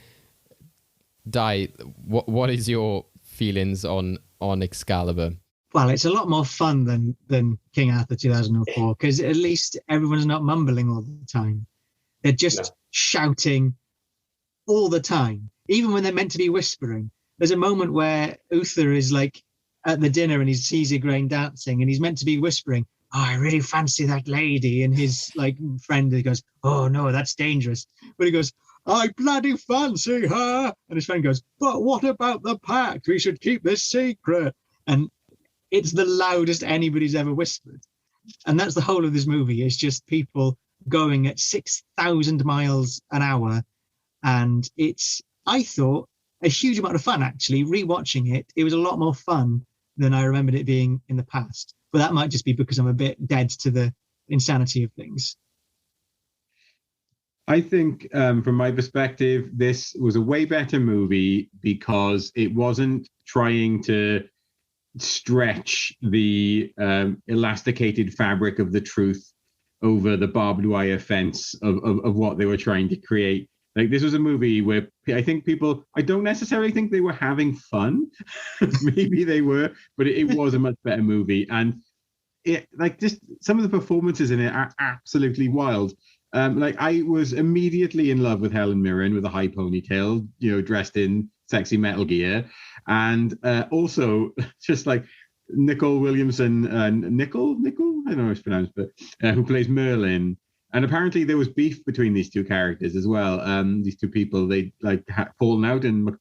Di, what is your feelings on Excalibur? Well, it's a lot more fun than King Arthur 2004, because at least everyone's not mumbling all the time. They're just shouting all the time, even when they're meant to be whispering. There's a moment where Uther is like at the dinner and he sees Igraine dancing and he's meant to be whispering, "Oh, I really fancy that lady." And his like friend, he goes, "Oh no, that's dangerous." But he goes, "I bloody fancy her." And his friend goes, "But what about the pact? We should keep this secret." And it's the loudest anybody's ever whispered. And that's the whole of this movie. It's just people going at 6,000 miles an hour. And it's, I thought, a huge amount of fun, actually. Rewatching it, it was a lot more fun than I remembered it being in the past. But that might just be because I'm a bit dead to the insanity of things. I think from my perspective, this was a way better movie because it wasn't trying to stretch the elasticated fabric of the truth over the barbed wire fence of what they were trying to create. Like, this was a movie where I think people, I don't necessarily think they were having fun. Maybe they were, but it was a much better movie. And it, like, just some of the performances in it are absolutely wild. Like, I was immediately in love with Helen Mirren with a high ponytail, dressed in sexy Metal Gear. And also just like Nicole Williamson, Nicole, I don't know how it's pronounced, but who plays Merlin. And apparently there was beef between these two characters as well. These two people, they like fallen out in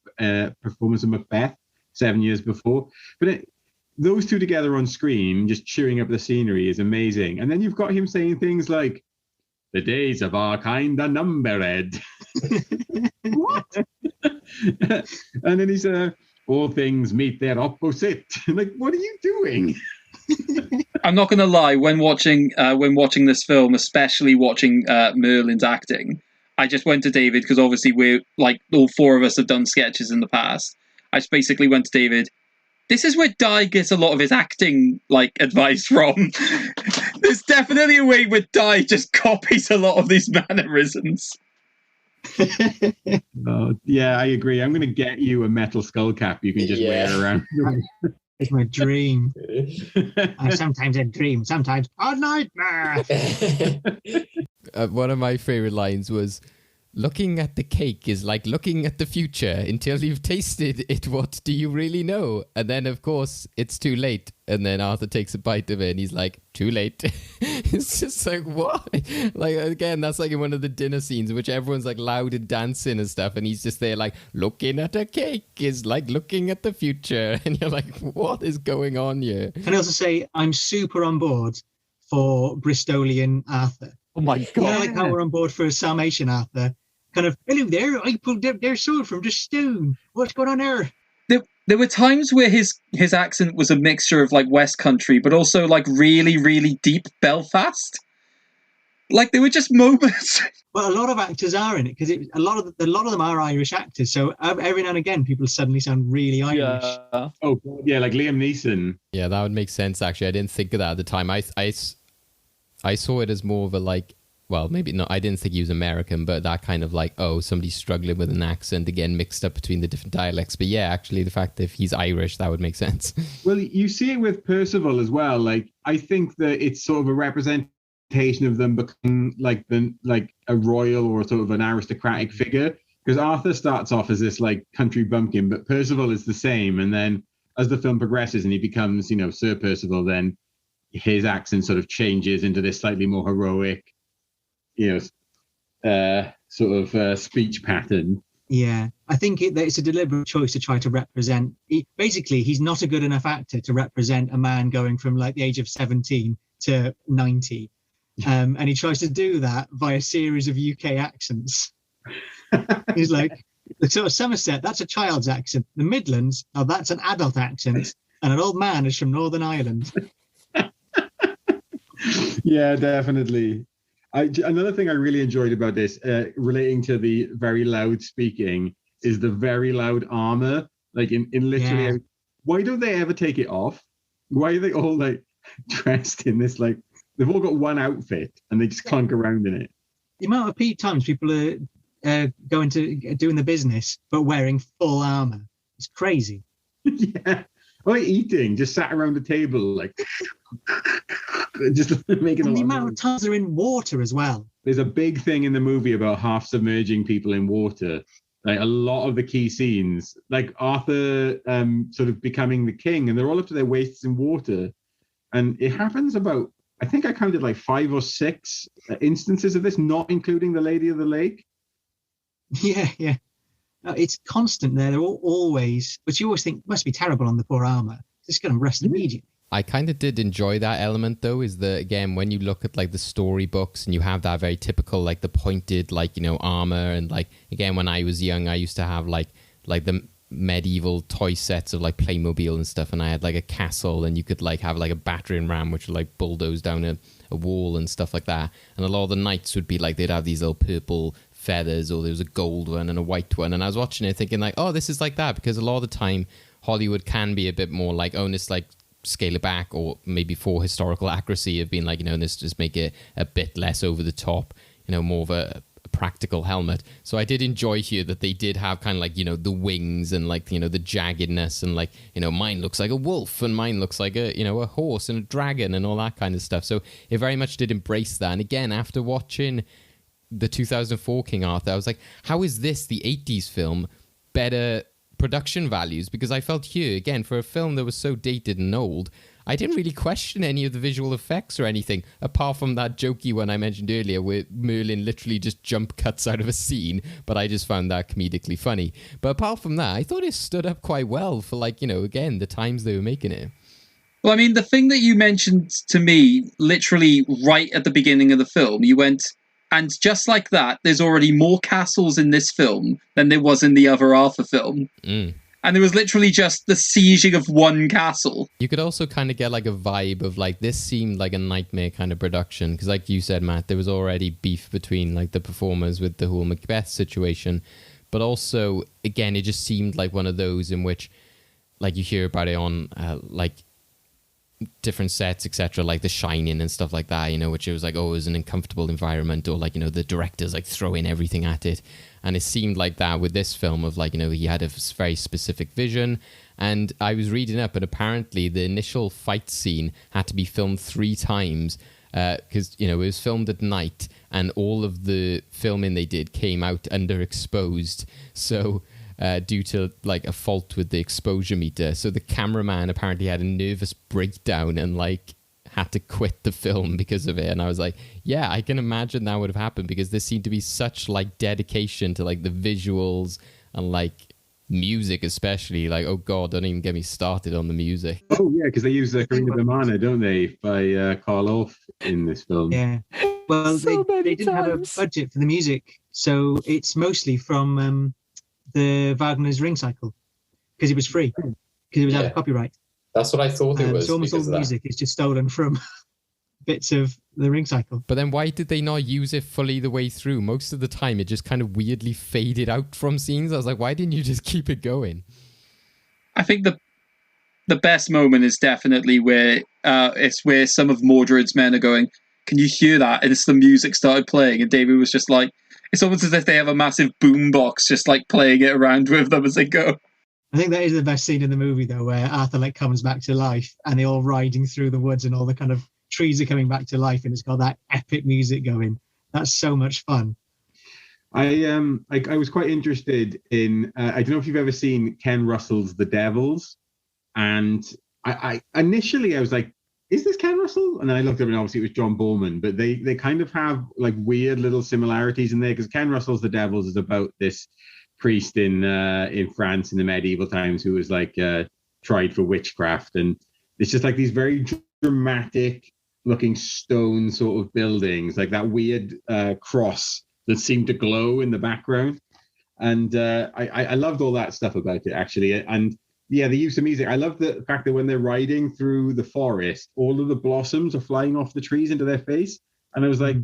performance of Macbeth 7 years before. But those two together on screen, just cheering up the scenery, is amazing. And then you've got him saying things like, "The days of our kind are numbered." What? And then he's "all things meet their opposite." Like, what are you doing? I'm not going to lie. When watching this film, especially watching Merlin's acting, I just went to David, because obviously we're like, all four of us have done sketches in the past. I just basically went to David. This is where Di gets a lot of his acting like advice from. There's definitely a way where Di just copies a lot of these mannerisms. Oh, yeah, I agree. I'm going to get you a metal skull cap you can just wear around. It's my dream. Sometimes a dream, sometimes a nightmare. One of my favorite lines was, "Looking at the cake is like looking at the future. Until you've tasted it, what do you really know?" And then, of course, it's too late. And then Arthur takes a bite of it and he's like, "Too late." It's just like, what? Like, again, that's like in one of the dinner scenes, which everyone's like loud and dancing and stuff. And he's just there like, "Looking at a cake is like looking at the future." And you're like, what is going on here? Can I also say, I'm super on board for Bristolian Arthur. Oh my God. You know, like how we're on board for Sarmatian Arthur. Kind of, "Hello there, I pulled up their sword from the stone. What's going on there?" There were times where his accent was a mixture of like West Country, but also like really, really deep Belfast. Like there were just moments. Well, a lot of actors are in it because a lot of them are Irish actors. So every now and again, people suddenly sound really Irish. Yeah. Oh, God, yeah, like Liam Neeson. Yeah, that would make sense, actually. I didn't think of that at the time. I saw it as more of a, like, well, maybe not. I didn't think he was American, but that kind of like, oh, somebody's struggling with an accent, again, mixed up between the different dialects. But yeah, actually, the fact that if he's Irish, that would make sense. Well, you see it with Percival as well. Like, I think that it's sort of a representation of them becoming like a royal or sort of an aristocratic figure, because Arthur starts off as this like country bumpkin, but Percival is the same, and then as the film progresses and he becomes, you know, Sir Percival, then his accent sort of changes into this slightly more heroic, you know, sort of speech pattern. Yeah, I think it's a deliberate choice to try to represent. Basically, he's not a good enough actor to represent a man going from like the age of 17 to 90. And he tries to do that via a series of UK accents. He's like, the sort of Somerset, that's a child's accent. The Midlands, oh, that's an adult accent. And an old man is from Northern Ireland. Yeah, definitely. Another thing I really enjoyed about this, relating to the very loud speaking, is the very loud armor. Like in literally, Yeah. Why don't they ever take it off? Why are they all like dressed in this, like, they've all got one outfit and they just clunk around in it? The amount of times people are going to doing the business but wearing full armor, it's crazy. Yeah. Or eating, just sat around the table, like, just making And a the lot amount of of noise. times they're in water as well. There's a big thing in the movie about half submerging people in water. Like a lot of the key scenes, like Arthur sort of becoming the king, and they're all up to their waists in water. And it happens about, I think I counted like 5 or 6 instances of this, not including the Lady of the Lake. Yeah. No, it's constant there. They're always, but you always think must be terrible on the poor armor. Just going to rust immediately. I kind of did enjoy that element, though, is that, again, when you look at, like, the storybooks and you have that very typical, like, the pointed, like, you know, armor, and, like, again, when I was young, I used to have, like the medieval toy sets of, like, Playmobil and stuff, and I had, like, a castle, and you could, like, have, like, a battering ram, which would, like, bulldoze down a wall and stuff like that, and a lot of the knights would be, like, they'd have these little purple feathers, or there was a gold one and a white one, and I was watching it thinking, like, oh, this is like that, because a lot of the time, Hollywood can be a bit more like, oh, and it's like, scale it back, or maybe for historical accuracy of being like, you know, let's just make it a bit less over the top, you know, more of a practical helmet. So I did enjoy here that they did have kind of like, you know, the wings and like, you know, the jaggedness, and like, you know, mine looks like a wolf and mine looks like a, you know, a horse and a dragon and all that kind of stuff. So it very much did embrace that. And again, after watching the 2004 King Arthur, I was like, how is this, the 80s film, better production values? Because I felt here, again, for a film that was so dated and old, I didn't really question any of the visual effects or anything, apart from that jokey one I mentioned earlier where Merlin literally just jump cuts out of a scene, but I just found that comedically funny. But apart from that, I thought it stood up quite well for, like, you know, again, the times they were making it. Well, I mean, the thing that you mentioned to me, literally right at the beginning of the film, you went, and just like that, there's already more castles in this film than there was in the other Arthur film. Mm. And there was literally just the sieging of one castle. You could also kind of get like a vibe of like, this seemed like a nightmare kind of production. Because like you said, Matt, there was already beef between like the performers with the whole Macbeth situation. But also, again, it just seemed like one of those in which, like, you hear about it on like different sets, etc., like The Shining and stuff like that, you know, which it was like, oh, it was an uncomfortable environment, or like, you know, the director's like throwing everything at it. And it seemed like that with this film of like, you know, he had a very specific vision. And I was reading up, and apparently the initial fight scene had to be filmed 3 times because, you know, it was filmed at night, and all of the filming they did came out underexposed. So due to like a fault with the exposure meter. So the cameraman apparently had a nervous breakdown and like had to quit the film because of it. And I was like, yeah, I can imagine that would have happened, because there seemed to be such like dedication to like the visuals and like music, especially. Like, oh God, don't even get me started on the music. Oh yeah, because they use the Karina Bamana, don't they, by Carl Orff in this film. Yeah. Well, they didn't have a budget for the music, so it's mostly from the Wagner's Ring Cycle, because it was free, because it was out of copyright. That's what I thought it was. So almost all because the of that. music is just stolen from bits of the Ring cycle. But then why did they not use it fully the way through? Most of the time, it just kind of weirdly faded out from scenes. I was like, why didn't you just keep it going? I think the best moment is definitely where it's where some of Mordred's men are going, can you hear that? And it's the music started playing, and David was just like, it's almost as if they have a massive boombox just like playing it around with them as they go. I think that is the best scene in the movie, though, where Arthur like comes back to life and they're all riding through the woods and all the kind of trees are coming back to life, and it's got that epic music going. That's so much fun. I was quite interested in. I don't know if you've ever seen Ken Russell's The Devils, and I initially I was like, is this Ken Russell? And then I looked up and obviously it was John Borman, but they kind of have like weird little similarities in there, because Ken Russell's The Devils is about this priest in France in the medieval times who was like tried for witchcraft, and it's just like these very dramatic looking stone sort of buildings, like that weird cross that seemed to glow in the background. And I loved all that stuff about it, actually. And yeah, the use of music. I love the fact that when they're riding through the forest, all of the blossoms are flying off the trees into their face. And I was like,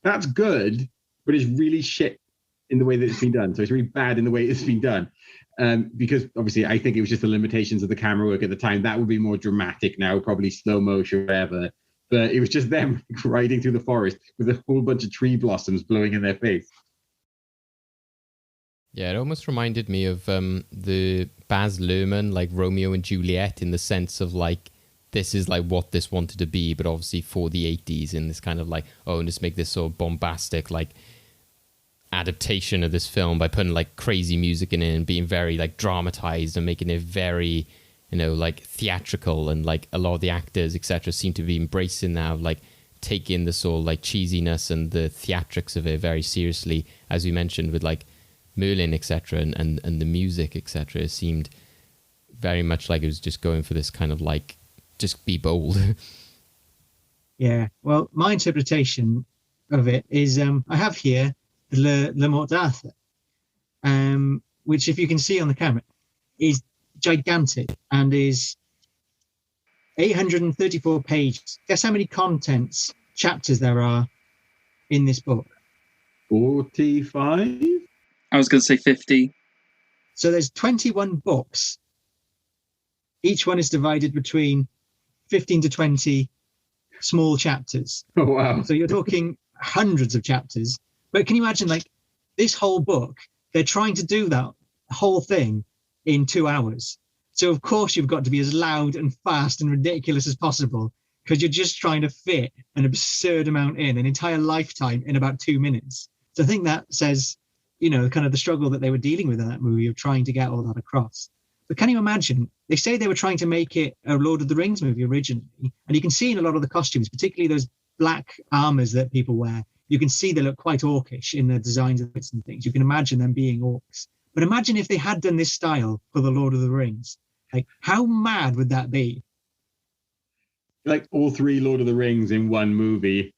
that's good, but it's really shit in the way that it's been done. So it's really bad in the way it's been done. Because obviously I think it was just the limitations of the camera work at the time. That would be more dramatic now, probably slow motion, whatever. But it was just them riding through the forest with a whole bunch of tree blossoms blowing in their face. Yeah, it almost reminded me of the Baz Luhrmann, like Romeo and Juliet, in the sense of like, this is like what this wanted to be, but obviously for the 80s, in this kind of like, oh, and just make this sort of bombastic, like, adaptation of this film by putting like crazy music in it and being very like dramatized and making it very, you know, like theatrical, and like a lot of the actors, etc., seem to be embracing now, like taking the sort of like cheesiness and the theatrics of it very seriously, as we mentioned with like Merlin, etc., and the music, etc. It seemed very much like it was just going for this kind of like, just be bold. Yeah, well, my interpretation of it is I have here Le Morte d'Arthur, which, if you can see on the camera, is gigantic and is 834 pages. Guess how many chapters there are in this book? 45? I was going to say 50. So there's 21 books. Each one is divided between 15 to 20 small chapters. Oh, wow. So you're talking hundreds of chapters. But can you imagine, like, this whole book, they're trying to do that whole thing in 2 hours. So, of course, you've got to be as loud and fast and ridiculous as possible, because you're just trying to fit an absurd amount in, an entire lifetime in about 2 minutes. So I think that says, you know, kind of the struggle that they were dealing with in that movie of trying to get all that across. But can you imagine? They say they were trying to make it a Lord of the Rings movie originally, and you can see in a lot of the costumes, particularly those black armors that people wear, you can see they look quite orcish in the designs of bits and things. You can imagine them being orcs. But imagine if they had done this style for the Lord of the Rings. Like, how mad would that be? Like all 3 Lord of the Rings in one movie.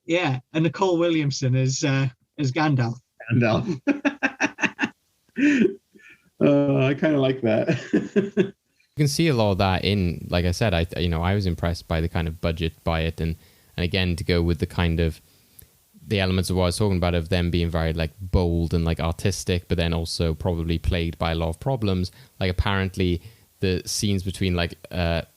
Yeah, and Nicole Williamson as Gandalf. Gandalf. I kind of like that. You can see a lot of that in, like I said, I was impressed by the kind of budget by it, and again, to go with the kind of the elements of what I was talking about, of them being very like bold and like artistic, but then also probably plagued by a lot of problems. Like apparently the scenes between like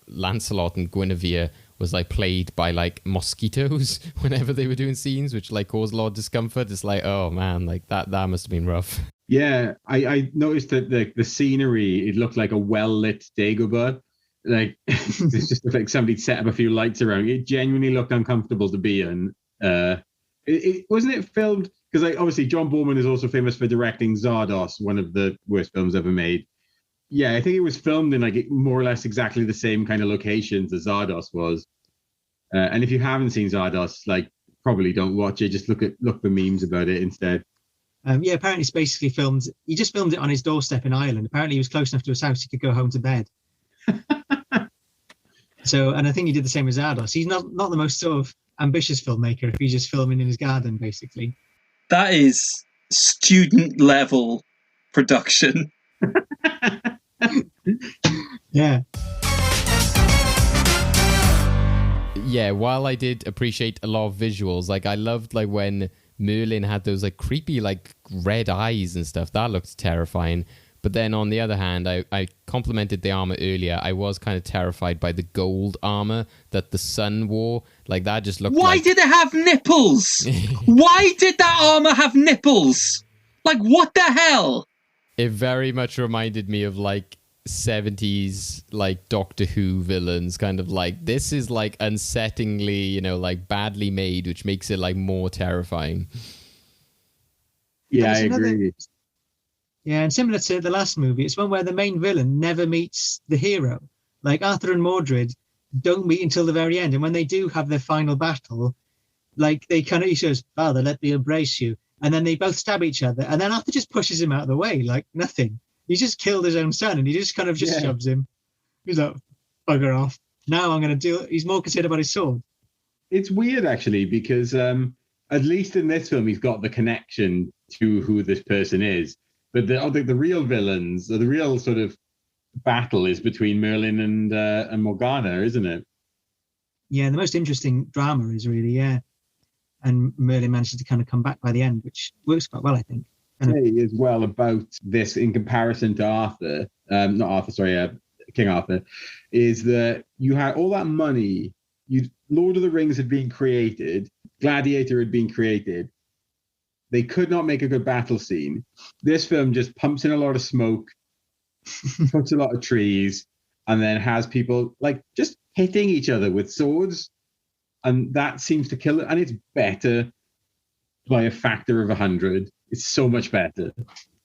Lancelot and Guinevere was like plagued by like mosquitoes whenever they were doing scenes, which like caused a lot of discomfort. It's like, oh man, like that must have been rough. Yeah, I noticed that the scenery, it looked like a well-lit Dagobah. Like it's just like somebody set up a few lights around. It genuinely looked uncomfortable to be in. It wasn't it filmed, because like obviously John Borman is also famous for directing Zardos, one of the worst films ever made. Yeah, I think it was filmed in like more or less exactly the same kind of locations as Zardos was. And if you haven't seen Zardos, like probably don't watch it. Just look for memes about it instead. Yeah, apparently it's basically filmed. He just filmed it on his doorstep in Ireland. Apparently he was close enough to his house he could go home to bed. So, and I think he did the same as Zardos. He's not the most sort of ambitious filmmaker if he's just filming in his garden, basically. That is student level production. Yeah. Yeah, while I did appreciate a lot of visuals, like I loved like when Merlin had those like creepy like red eyes and stuff. That looked terrifying. But then on the other hand, I complimented the armor earlier. I was kind of terrified by the gold armor that the sun wore. Like that just looked Why like... did it have nipples? Why did that armor have nipples? Like, what the hell? It very much reminded me of like 70s like Doctor Who villains, kind of like, this is like unsettlingly, you know, like badly made, which makes it like more terrifying. Yeah, I agree. Yeah, and similar to the last movie, it's one where the main villain never meets the hero. Like Arthur and Mordred don't meet until the very end, and when they do have their final battle, like they kind of, he says, "Father, let me embrace you," and then they both stab each other, and then Arthur just pushes him out of the way like nothing. He just killed his own son, and he just kind of just shoves him. He's like, "Bugger off! Now I'm going to deal." He's more concerned about his sword. It's weird actually because at least in this film he's got the connection to who this person is. But I think the real villains, or the real sort of battle, is between Merlin and Morgana, isn't it? Yeah, the most interesting drama is really, yeah. And Merlin manages to kind of come back by the end, which works quite well, I think. Say as well about this in comparison to Arthur, King Arthur, is that you had all that money. Lord of the Rings had been created, Gladiator had been created. They could not make a good battle scene. This film just pumps in a lot of smoke, puts a lot of trees, and then has people like just hitting each other with swords. And that seems to kill it. And it's better by a factor of 100. It's so much better.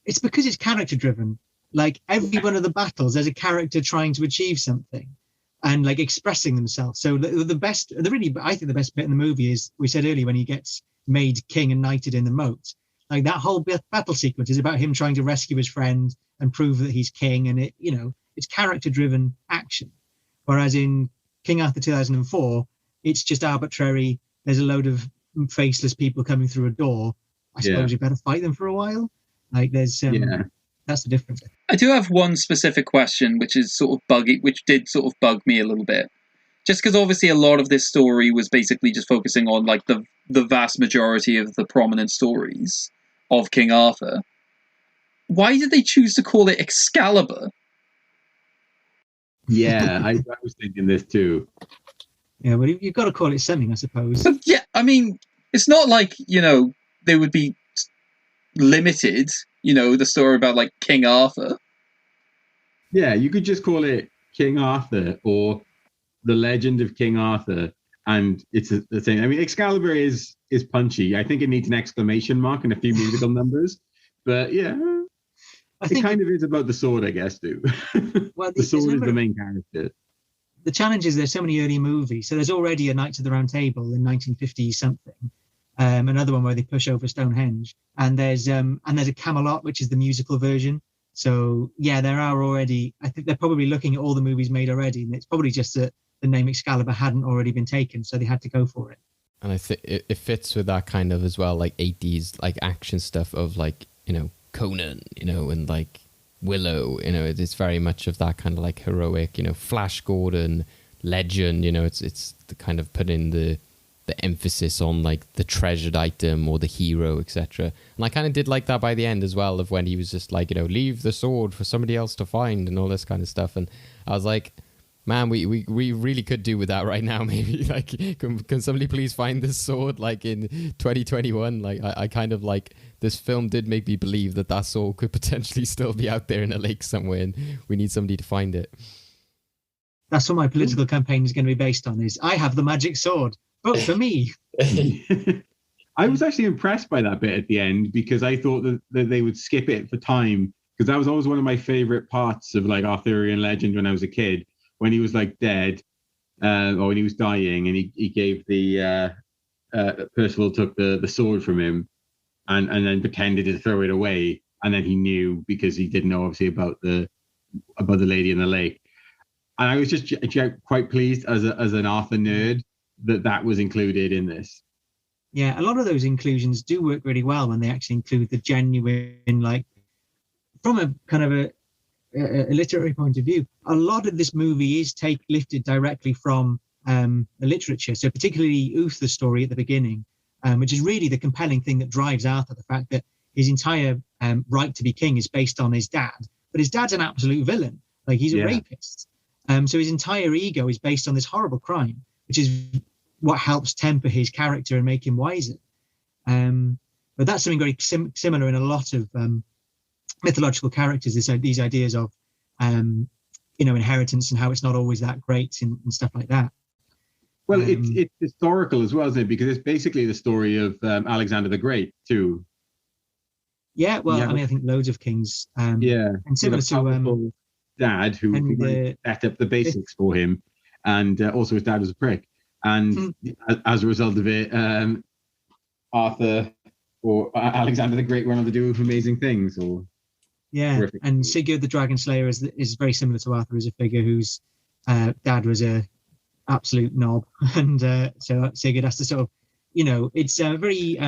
It's because it's character driven. Like every one of the battles, there's a character trying to achieve something and like expressing themselves. So I think the best bit in the movie is, we said earlier, when he gets made king and knighted in the moat. Like that whole battle sequence is about him trying to rescue his friend and prove that he's king, and it, you know, it's character driven action. Whereas in King Arthur 2004, it's just arbitrary. There's a load of faceless people coming through a door. I suppose you better fight them for a while. Like there's that's the difference. I do have one specific question which is sort of buggy, which did sort of bug me a little bit. Just because obviously a lot of this story was basically just focusing on like the vast majority of the prominent stories of King Arthur. Why did they choose to call it Excalibur? Yeah, I was thinking this too. Yeah, well, you've got to call it something, I suppose. But yeah, I mean, it's not like, you know, they would be limited, you know, the story about like King Arthur. Yeah, you could just call it King Arthur or The Legend of King Arthur, and it's the same. I mean, Excalibur is punchy. I think it needs an exclamation mark and a few musical numbers, but yeah, I think it kind of is about the sword, I guess, too. Well, the sword is the main character. The challenge is there's so many early movies. So there's already a Knights of the Round Table in 1950 something, another one where they push over Stonehenge, and there's a Camelot, which is the musical version. So yeah, there are already. I think they're probably looking at all the movies made already, and it's probably just that the name Excalibur hadn't already been taken, so they had to go for it. And I think it fits with that kind of as well, like 80s like action stuff of like, you know, Conan, you know, and like Willow, you know, it's very much of that kind of like heroic, you know, Flash Gordon, legend, you know, it's the kind of put in the emphasis on like the treasured item or the hero, etc. And I kind of did like that by the end as well, of when he was just like, you know, leave the sword for somebody else to find and all this kind of stuff. And I was like, man, we really could do with that right now. Maybe like, can somebody please find this sword like in 2021? Like I kind of like, this film did make me believe that sword could potentially still be out there in a lake somewhere, and we need somebody to find it. That's what my political campaign is going to be based on, is I have the magic sword. Vote for me. I was actually impressed by that bit at the end, because I thought that they would skip it for time, because that was always one of my favorite parts of like Arthurian legend when I was a kid, when he was like dead or when he was dying, and he gave the Percival took the sword from him and then pretended to throw it away, and then he knew, because he didn't know obviously about the lady in the lake. And I was just quite pleased as an Arthur nerd that was included in this. Yeah, a lot of those inclusions do work really well when they actually include the genuine, like, from a kind of a literary point of view, a lot of this movie is lifted directly from the literature. So particularly Uther's story at the beginning, which is really the compelling thing that drives Arthur, the fact that his entire right to be king is based on his dad. But his dad's an absolute villain. Like, he's a rapist. So his entire ego is based on this horrible crime, which is what helps temper his character and make him wiser. But that's something very similar in a lot of mythological characters, these ideas of, inheritance and how it's not always that great and stuff like that. Well, it's historical as well, isn't it? Because it's basically the story of Alexander the Great, too. Yeah, well, I mean, I think loads of kings. And similar to dad who set up the basics for him, and also his dad was a prick. And as a result of it, Arthur or Alexander the Great went on to do amazing things. And Sigurd the Dragon Slayer is very similar to Arthur as a figure whose dad was a absolute knob, and so Sigurd has to sort of, it's very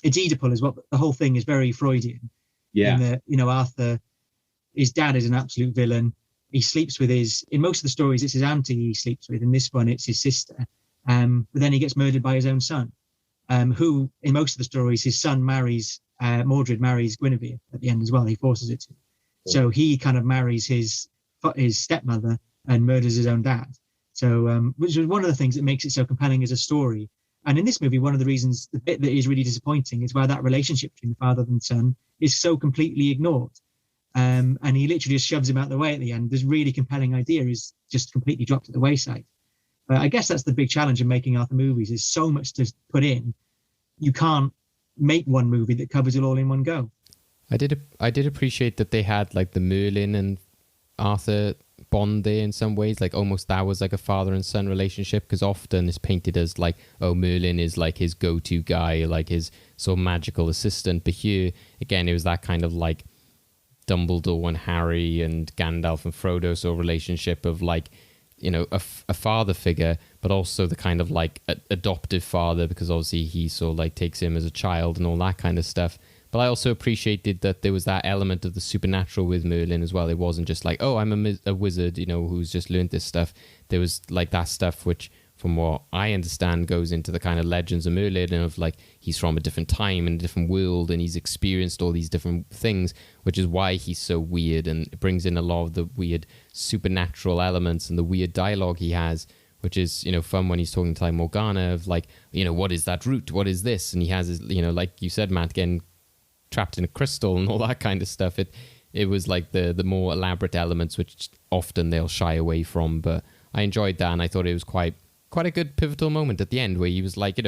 it's Oedipal as well. The whole thing is very Freudian. Yeah. In that, Arthur, his dad is an absolute villain. He sleeps with in most of the stories, it's his auntie he sleeps with. In this one, it's his sister. But then he gets murdered by his own son, who, in most of the stories, his son Mordred marries Guinevere at the end as well. He forces it to. So he kind of marries his stepmother and murders his own dad. So, which was one of the things that makes it so compelling as a story. And in this movie, one of the reasons, the bit that is really disappointing is where that relationship between the father and son is so completely ignored. And he literally just shoves him out the way at the end. This really compelling idea is just completely dropped at the wayside. I guess that's the big challenge in making Arthur movies, is so much to put in. You can't make one movie that covers it all in one go. I did appreciate that they had like the Merlin and Arthur bond there in some ways, like almost that was like a father and son relationship, because often it's painted as like, oh, Merlin is like his go-to guy, like his sort of magical assistant. But here again, it was that kind of like Dumbledore and Harry and Gandalf and Frodo sort of relationship of like, a father figure, but also the kind of like adoptive father, because obviously he sort of like takes him as a child and all that kind of stuff. But I also appreciated that there was that element of the supernatural with Merlin as well. It wasn't just like, oh, I'm a wizard, who's just learned this stuff. There was like that stuff which, from what I understand, goes into the kind of legends of Merlin, and of like he's from a different time and a different world, and he's experienced all these different things, which is why he's so weird, and it brings in a lot of the weird supernatural elements and the weird dialogue he has, which is, fun when he's talking to like Morgana of like, what is that root? What is this? And he has his, like you said, Matt, getting trapped in a crystal and all that kind of stuff. It was like the more elaborate elements, which often they'll shy away from. But I enjoyed that, and I thought it was quite a good pivotal moment at the end where he was like,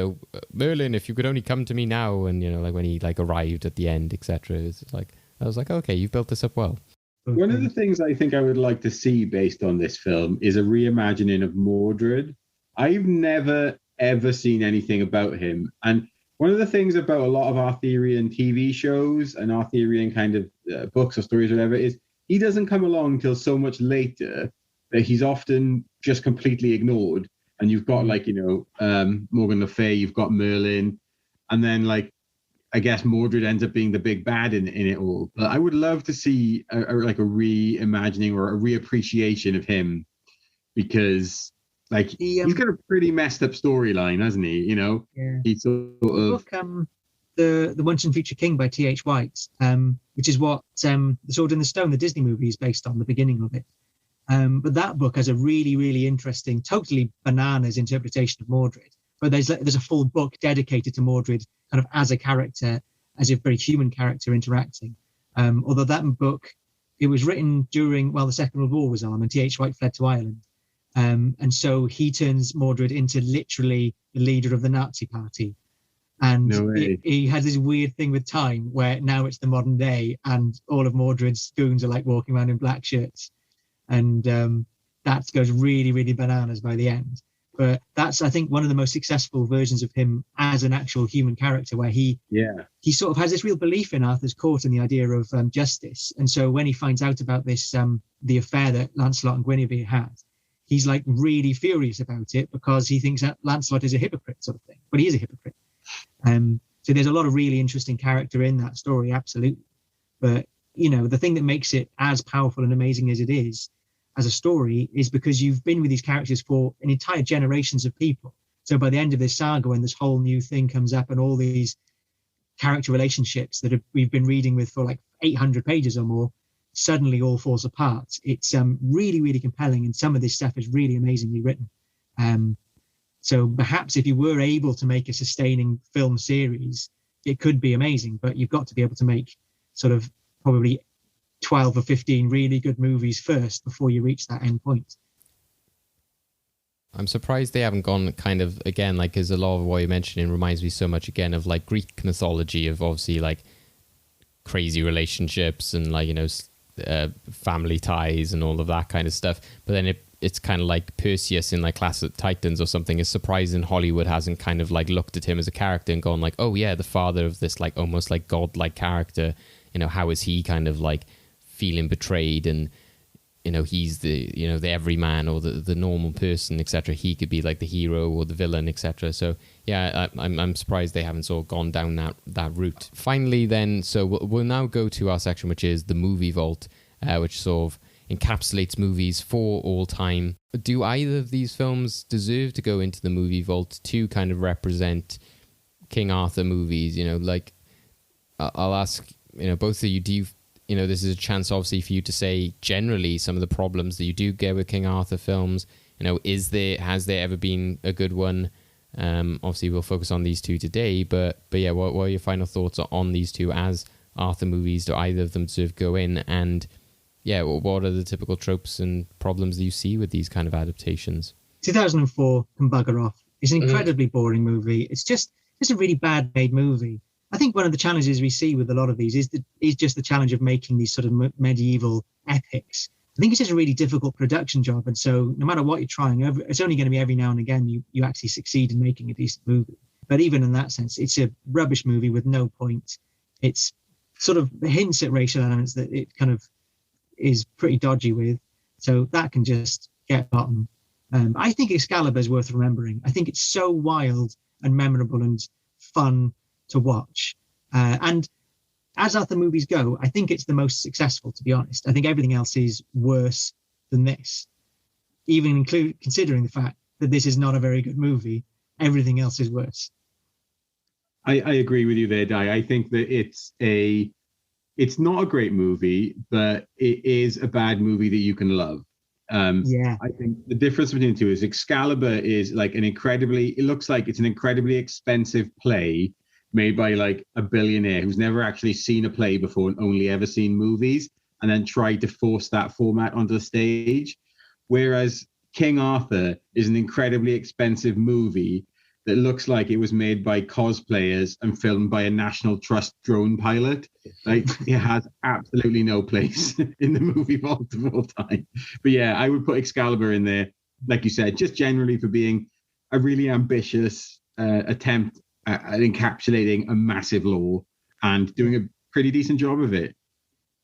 Merlin, if you could only come to me now, and like when he like arrived at the end, etc. It's like, I was like, okay, you've built this up well. One of the things I think I would like to see based on this film is a reimagining of Mordred. I've never ever seen anything about him, and one of the things about a lot of Arthurian TV shows and Arthurian kind of books or stories or whatever is he doesn't come along until so much later that he's often just completely ignored. And you've got like, Morgan Le Fay, you've got Merlin, and then like, I guess Mordred ends up being the big bad in it all. But I would love to see a reimagining or a reappreciation of him, because like he's got a pretty messed up storyline, hasn't he? Yeah. He's sort of book, the Once and Future King by T.H. White, which is what The Sword in the Stone, the Disney movie, is based on, the beginning of it. But that book has a really, really interesting, totally bananas interpretation of Mordred. But there's a full book dedicated to Mordred, kind of as a character, as a very human character interacting. Although that book, it was written during, the Second World War was on, and T.H. White fled to Ireland. And so he turns Mordred into literally the leader of the Nazi party. And he has this weird thing with time where now it's the modern day, and all of Mordred's goons are like walking around in black shirts. And that goes really, really bananas by the end. But that's, I think, one of the most successful versions of him as an actual human character, where he sort of has this real belief in Arthur's court and the idea of justice. And so when he finds out about this, the affair that Lancelot and Guinevere had, he's like really furious about it, because he thinks that Lancelot is a hypocrite, sort of thing. But he is a hypocrite. So there's a lot of really interesting character in that story, absolutely. But the thing that makes it as powerful and amazing as it is as a story is because you've been with these characters for an entire generations of people. So by the end of this saga, when this whole new thing comes up and all these character relationships that we've been reading with for like 800 pages or more suddenly all falls apart. It's really, really compelling, and some of this stuff is really amazingly written. So perhaps if you were able to make a sustaining film series, it could be amazing, but you've got to be able to make sort of probably 12 or 15 really good movies first before you reach that end point. I'm surprised they haven't gone kind of, again, like, because a lot of what you're mentioning reminds me so much, again, of like Greek mythology, of obviously like crazy relationships and like, family ties and all of that kind of stuff. But then it's kind of like Perseus in like Clash of Titans or something. It's surprising Hollywood hasn't kind of like looked at him as a character and gone like, oh yeah, the father of this like almost like godlike character, how is he kind of like feeling betrayed, and he's the the everyman or the normal person, etc. He could be like the hero or the villain, etc. So yeah, I'm surprised they haven't sort of gone down that route. Finally then, so we'll now go to our section, which is the movie vault, which sort of encapsulates movies for all time. Do either of these films deserve to go into the movie vault to kind of represent King Arthur movies? Like I'll ask both of you, do you this is a chance obviously for you to say generally some of the problems that you do get with King Arthur films. Has there ever been a good one? Obviously we'll focus on these two today, but yeah, what are your final thoughts on these two as Arthur movies? Do either of them deserve to go in? And yeah, what are the typical tropes and problems that you see with these kind of adaptations? 2004 can bugger off. It's an incredibly boring movie. It's just a really bad made movie. I think one of the challenges we see with a lot of these is just the challenge of making these sort of medieval epics. I think it's just a really difficult production job. And so no matter what you're trying, it's only going to be every now and again you actually succeed in making a decent movie. But even in that sense, it's a rubbish movie with no point. It's sort of hints at racial elements that it kind of is pretty dodgy with. So that can just get bottom. I think Excalibur is worth remembering. I think it's so wild and memorable and fun to watch. And as Arthur movies go, I think it's the most successful, to be honest. I think everything else is worse than this. Even considering the fact that this is not a very good movie, everything else is worse. I agree with you there, Di. I think that it's not a great movie, but it is a bad movie that you can love. I think the difference between the two is Excalibur is like it looks like it's an incredibly expensive play made by like a billionaire who's never actually seen a play before and only ever seen movies, and then tried to force that format onto the stage. Whereas King Arthur is an incredibly expensive movie that looks like it was made by cosplayers and filmed by a National Trust drone pilot. Like, it has absolutely no place in the movie vault of all time. But yeah, I would put Excalibur in there, like you said, just generally for being a really ambitious attempt at encapsulating a massive lore and doing a pretty decent job of it.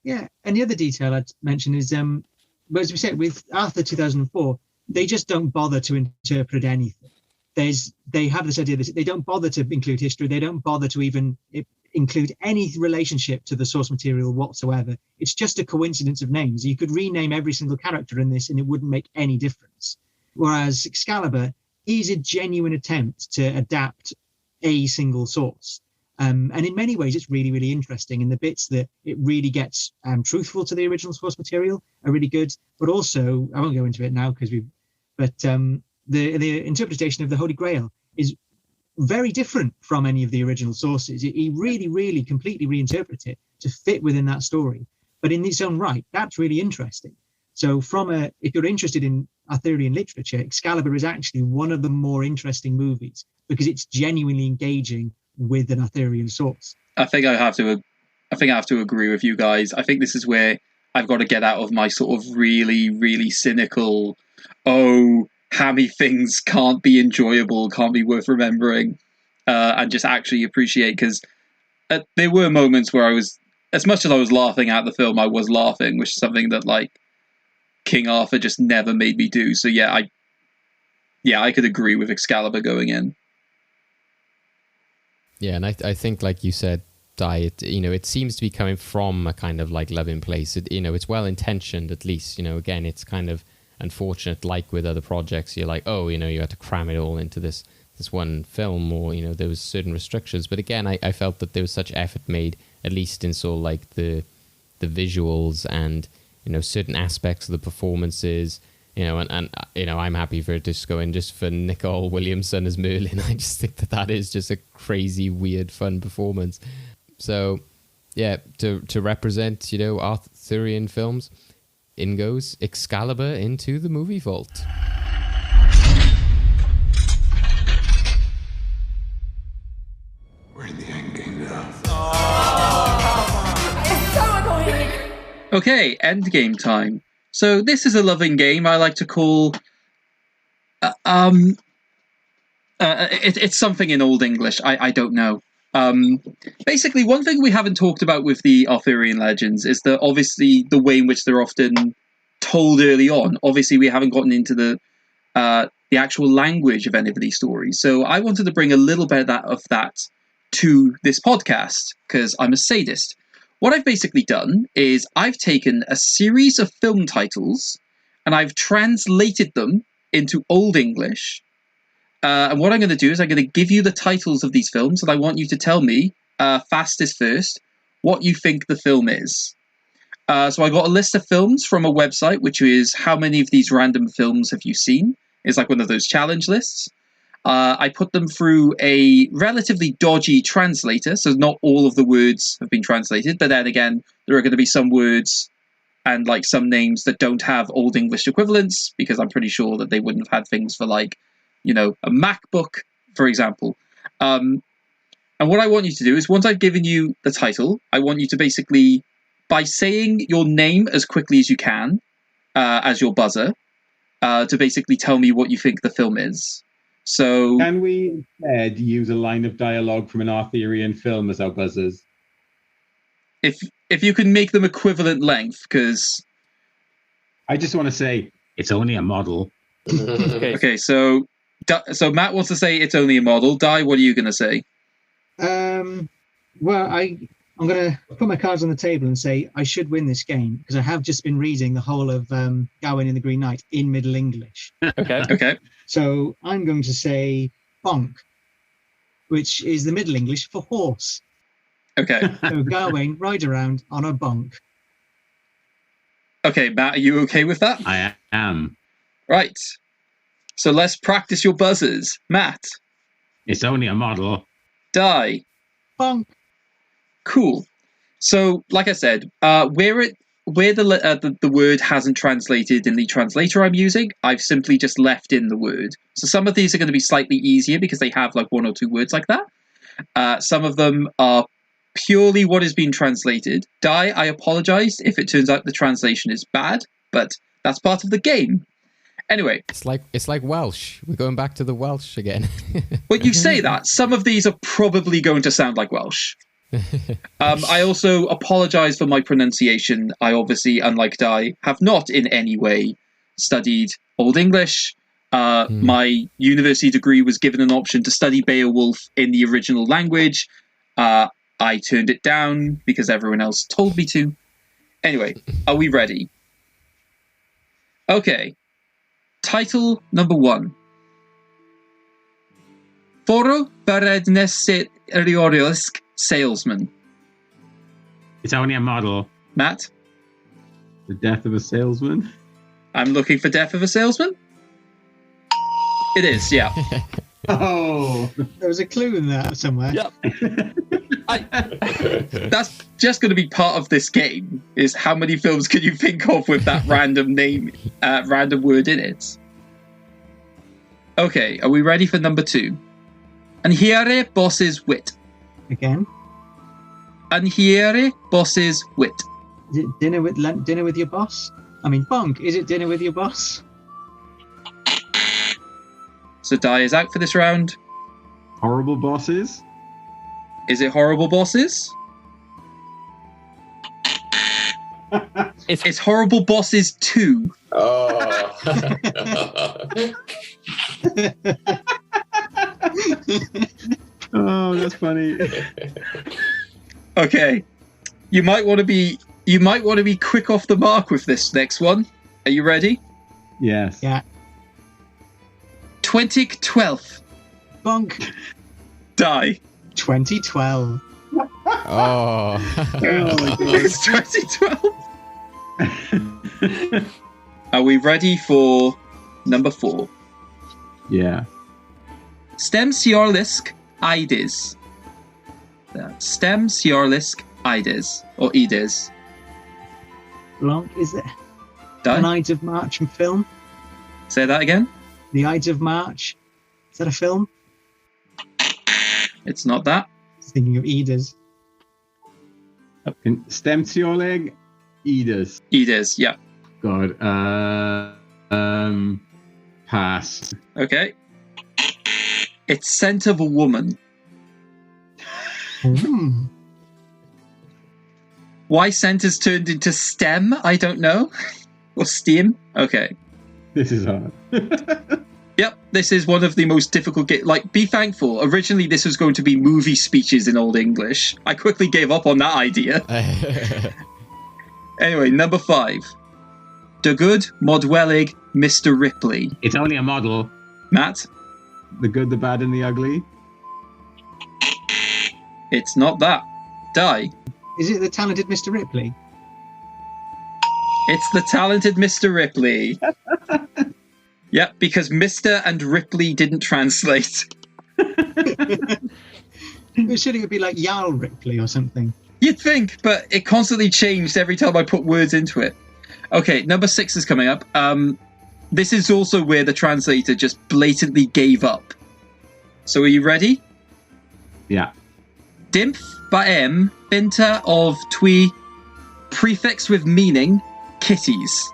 Yeah, and the other detail I'd mention is, as we said, with Arthur 2004, they just don't bother to interpret anything. They have this idea that they don't bother to include history. They don't bother to even include any relationship to the source material whatsoever. It's just a coincidence of names. You could rename every single character in this and it wouldn't make any difference. Whereas Excalibur is a genuine attempt to adapt a single source. And in many ways, it's really, really interesting. And the bits that it really gets truthful to the original source material are really good. But also, I won't go into it now the interpretation of the Holy Grail is very different from any of the original sources. He really, really completely reinterpreted it to fit within that story. But in its own right, that's really interesting. So if you're interested in Arthurian literature, Excalibur is actually one of the more interesting movies because it's genuinely engaging with an Arthurian source. I think I have to agree with you guys. I think this is where I've got to get out of my sort of really, really cynical, hammy things can't be enjoyable, can't be worth remembering, and just actually appreciate, because there were moments where I was, as much as I was laughing at the film, I was laughing, which is something that like King Arthur just never made me do. So yeah, I could agree with Excalibur going in. Yeah, and I think, like you said, diet, it seems to be coming from a kind of like loving place. It's well intentioned, at least. Again, it's kind of unfortunate, like with other projects, you're like, oh, you had to cram it all into this one film, or there was certain restrictions. But again, I felt that there was such effort made, at least in sort of like the visuals and certain aspects of the performances. And I'm happy for it to just go in just for Nicole Williamson as Merlin. I just think that is just a crazy, weird, fun performance. So, yeah, to represent, Arthurian films, in goes Excalibur into the movie vault. We're in the end game now. It's so annoying. Okay, end game time. So this is a loving game I like to call... it's something in Old English. I don't know. Basically, one thing we haven't talked about with the Arthurian legends is that obviously the way in which they're often told early on. Obviously, we haven't gotten into the actual language of any of these stories. So I wanted to bring a little bit of that to this podcast, because I'm a sadist. What I've basically done is I've taken a series of film titles and I've translated them into Old English. And what I'm going to do is I'm going to give you the titles of these films, and I want you to tell me, fastest first, what you think the film is. So I got a list of films from a website, which is how many of these random films have you seen? It's like one of those challenge lists. I put them through a relatively dodgy translator, so not all of the words have been translated, but then again, there are going to be some words and like some names that don't have Old English equivalents, because I'm pretty sure that they wouldn't have had things for like, a MacBook, for example. And what I want you to do is, once I've given you the title, I want you to basically, by saying your name as quickly as you can, as your buzzer, to basically tell me what you think the film is. So, can we instead use a line of dialogue from an Arthurian film as our buzzers? If you can make them equivalent length, because I just want to say it's only a model. Okay, so Matt wants to say it's only a model. Di, what are you going to say? Well, I'm going to put my cards on the table and say I should win this game, because I have just been reading the whole of Gawain and the Green Knight in Middle English. Okay. So I'm going to say bonk, which is the Middle English for horse. Okay. So Gawain ride around on a bonk. Okay, Matt, are you okay with that? I am. Right. So let's practice your buzzers. Matt. It's only a model. Di. Bonk. Cool. So, like I said, where the word hasn't translated in the translator I'm using, I've simply just left in the word. So some of these are going to be slightly easier because they have like one or two words like that. Some of them are purely what is being translated. Di, I apologize if it turns out the translation is bad, but that's part of the game. Anyway, it's like Welsh. We're going back to the Welsh again. But you say that some of these are probably going to sound like Welsh. I also apologize for my pronunciation. I obviously, unlike Di, have not in any way studied Old English. My university degree was given an option to study Beowulf in the original language. I turned it down because everyone else told me to. Anyway, are we ready? Okay. Title number 1. Foro Beredneseriorisk Salesman. It's only a model. Matt? The Death of a Salesman? I'm looking for Death of a Salesman? It is, yeah. Oh! There was a clue in that somewhere. Yep. That's just going to be part of this game, is how many films can you think of with that random name, random word in it? Okay, are we ready for number 2? Anhiere Boss's Wit. Again. Anhiere Boss's Wit. Is it dinner with your boss? I mean, bonk. Is it dinner with your boss? So Di is out for this round. Horrible Bosses? Is it Horrible Bosses? It's Horrible Bosses 2. Oh. Oh, that's funny. Okay. You might want to be quick off the mark with this next one. Are you ready? Yes. Yeah. 2012. Bonk. Die. 2012. Oh. It's 2012. Are we ready for number 4? Yeah. Stem Siorlisk Ides. Stem Siorlisk Ides. Or Ides. Blanc, is it? Die. An Ides of March film? Say that again? The Ides of March. Is that a film? It's not that. I was thinking of Ides. Stem to your leg. Edith. Ides, yeah. God. Pass. Okay. It's Scent of a Woman. Why scent is turned into stem, I don't know. Or steam. Okay. This is hard. Yep, this is one of the most difficult be thankful. Originally, this was going to be movie speeches in Old English. I quickly gave up on that idea. Anyway, number 5. The Good Modwellig Mr. Ripley. It's only a model. Matt? The Good, the Bad, and the Ugly. It's not that. Die. Is it the talented Mr. Ripley? It's the talented Mr. Ripley. Yep, because Mr. and Ripley didn't translate. Surely it would be like Jarl Ripley or something. You'd think, but it constantly changed every time I put words into it. Okay, number 6 is coming up. This is also where the translator just blatantly gave up. So are you ready? Yeah. Dimf baem binta of twi prefix with meaning kitties.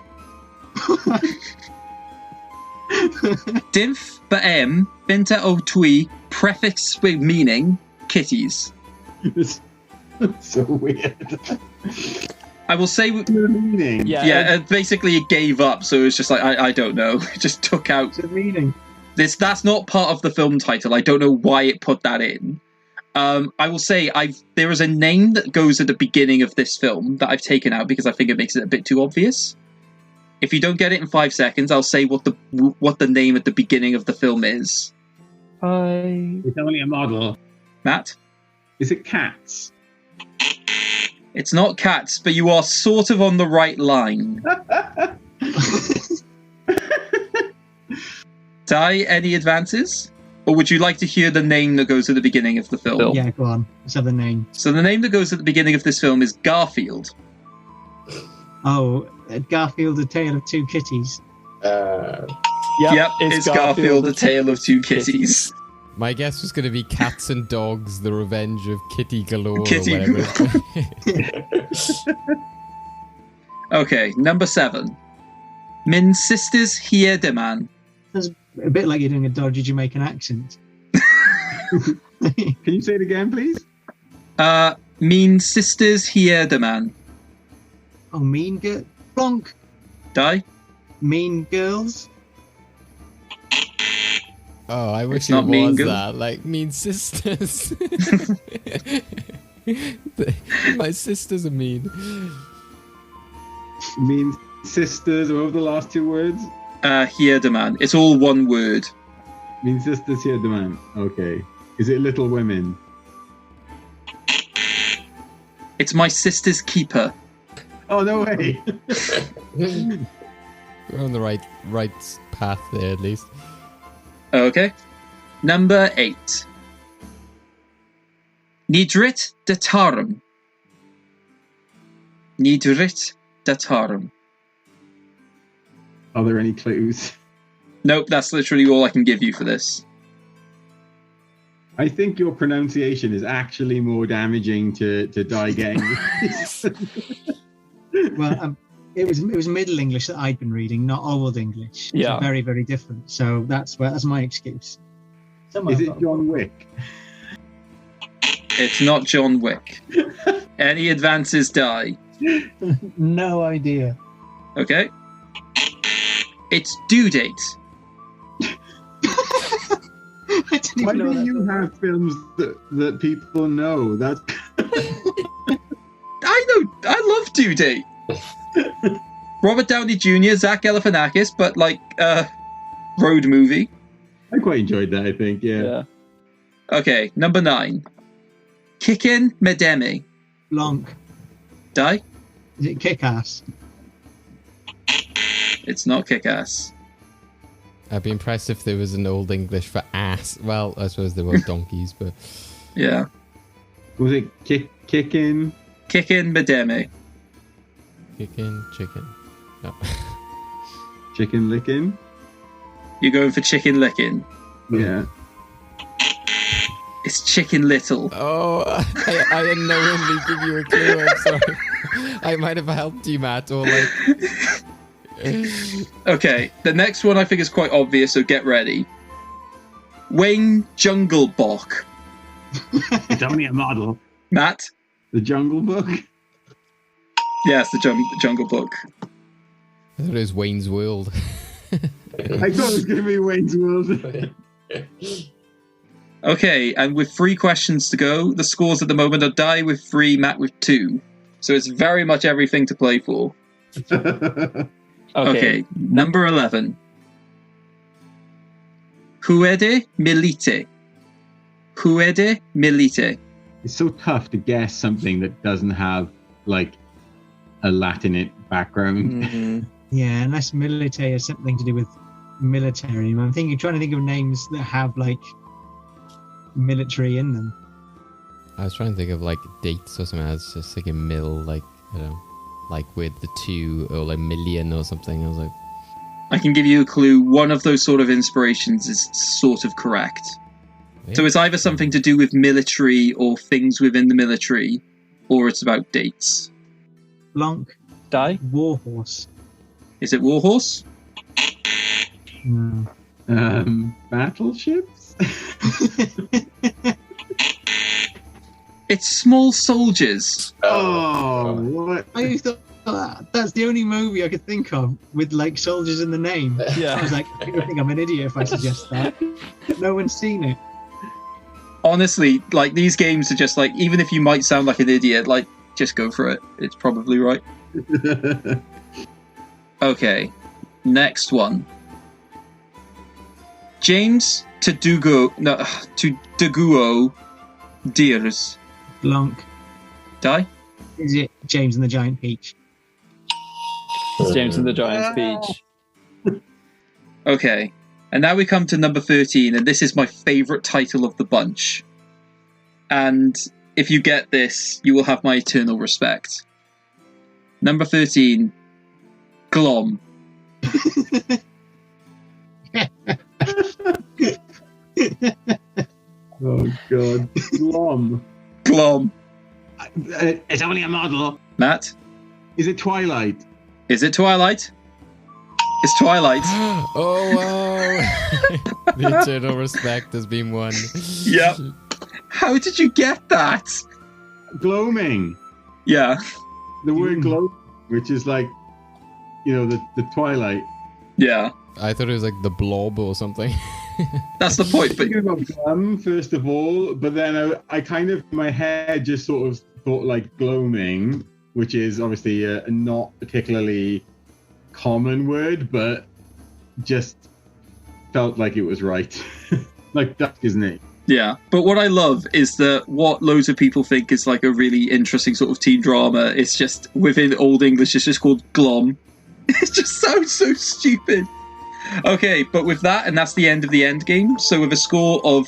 Dimf baem binta of twi prefix with meaning kitties. It's so weird. I will say, meaning. yeah. Basically, it gave up, so it was just like I don't know. It just took out What's the meaning? this. That's not part of the film title. I don't know why it put that in. I will say there is a name that goes at the beginning of this film that I've taken out because I think it makes it a bit too obvious. If you don't get it in 5 seconds, I'll say what the name at the beginning of the film is. It's only a model. Matt? Is it Cats? It's not Cats, but you are sort of on the right line. Di, any advances? Or would you like to hear the name that goes at the beginning of the film? Yeah, go on. Let's have the name. So the name that goes at the beginning of this film is Garfield. Oh, Garfield, A Tale of Two Kitties. Yep, it's Garfield, A Tale of Two Kitties. My guess was going to be Cats and Dogs, The Revenge of Kitty Galore. Kitty or whatever. Okay, number 7. Min sisters here demand. That's a bit like you're doing a dodgy Jamaican accent. Can you say it again, please? Min sisters here demand. Oh, Mean Girl. Bonk. Die? Mean Girls. Oh, I wish It's it not Mean was Girl. that. Like, Mean Sisters. My sisters are mean. Mean sisters. What were the last 2 words? Here demand. It's all one word. Mean sisters here, the man. Okay. Is it Little Women? It's my sister's keeper. Oh, no way. We're on the right path there, at least. Okay. Number 8. Nidrit datarum. Nidrit datarum. Are there any clues? Nope, that's literally all I can give you for this. I think your pronunciation is actually more damaging to Di getting this. Well, it was Middle English that I'd been reading, not Old English. Yeah. So very, very different. So that's my excuse. Is it John Wick? It's not John Wick. Any advances die. No idea. Okay. It's due date. I didn't Why even know do that you was. have films that people know? That's due date. Robert Downey Jr., Zach Galifianakis, but like road movie. I quite enjoyed that, I think, yeah. Okay, number 9. Kickin' Medemi. Blanc. Die? Is it Kick-Ass? It's not Kick-Ass. I'd be impressed if there was an old English for ass. Well, I suppose there were donkeys, but... Yeah. Was it kicking? Kickin' Medemi. Chicken. No. Chicken licking? You're going for Chicken Lickin'. Yeah. It's Chicken Little. Oh, I didn't knowingly give you a clue. I'm sorry. I might have helped you, Matt, or like... Okay, the next one I think is quite obvious, so get ready. Wayne Jungle Book. It's only a model. Matt? The Jungle Book? Yes, the Jungle Book. I thought it was Wayne's World. I thought it was going to be Wayne's World. Okay, and with 3 questions to go, the scores at the moment are Di with 3, Matt with 2. So it's very much everything to play for. Okay, number 11. Huede Milite. Huede Milite. It's so tough to guess something that doesn't have, like, a Latinate background. Mm-hmm. Yeah, unless military has something to do with military. I'm trying to think of names that have, like, military in them. I was trying to think of like dates or something. I was just thinking mill, like, you know, like with the 2 or like million or something. I was like, I can give you a clue. One of those sort of inspirations is sort of correct. yeah. So it's either something to do with military or things within the military, or it's about dates. Blanc. Die? Warhorse. Is it Warhorse? No. Battleships? It's Small Soldiers. Oh, what? I thought that's the only movie I could think of with like soldiers in the name. Yeah. I was like, I think I'm an idiot if I suggest that. No one's seen it. Honestly, like, these games are just like, even if you might sound like an idiot, like, just go for it. It's probably right. Okay, next one. James Tedugo Deers. Blanc. Die? Is it James and the Giant Peach? It's James and the Giant's Peach. Okay, and now we come to number 13, and this is my favourite title of the bunch. And if you get this, you will have my eternal respect. Number 13, Glom. Oh, God. Glom. Glom. It's only a model. Matt? Is it Twilight? Is it Twilight? It's Twilight. oh wow! The eternal respect has been won. Yep. How did you get that? Gloaming. Yeah. The word glow, which is like, you know, the Twilight. Yeah. I thought it was like the Blob or something. That's the point. But Glum, first of all, but then I kind of, in my head, just sort of thought like gloaming, which is obviously a not particularly common word, but just felt like it was right. Like dusk, isn't it? yeah. But what I love is that what loads of people think is like a really interesting sort of teen drama, it's just within Old English, it's just called Glom. It just sounds so stupid. Okay, but with that, and that's the end of the end game. So with a score of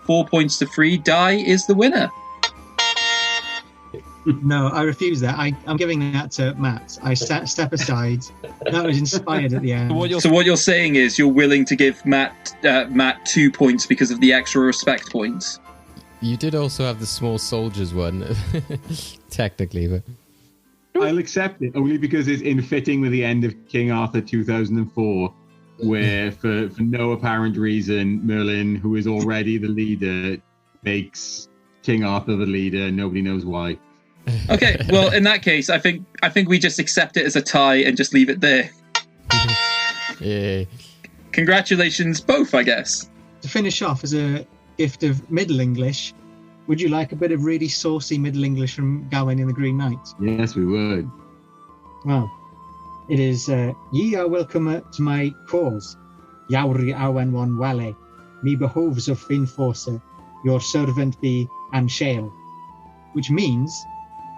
4 points to 3, Di is the winner. No, I refuse that. I'm giving that to Matt. I step aside. That was inspired at the end. So what you're saying is you're willing to give Matt 2 points because of the extra respect points. You did also have the Small Soldiers one, technically, but I'll accept it only because it's in fitting with the end of King Arthur 2004, where for no apparent reason, Merlin, who is already the leader, makes King Arthur the leader. Nobody knows why. Okay, well, in that case, I think we just accept it as a tie and just leave it there. yeah. Congratulations, both, I guess. To finish off, as a gift of Middle English, would you like a bit of really saucy Middle English from Gawain and the Green Knight? Yes, we would. Well, it is, ye are welcome to my cause. Yauri awen one wale. Me behoves of fin force, your servant be and shale. Which means,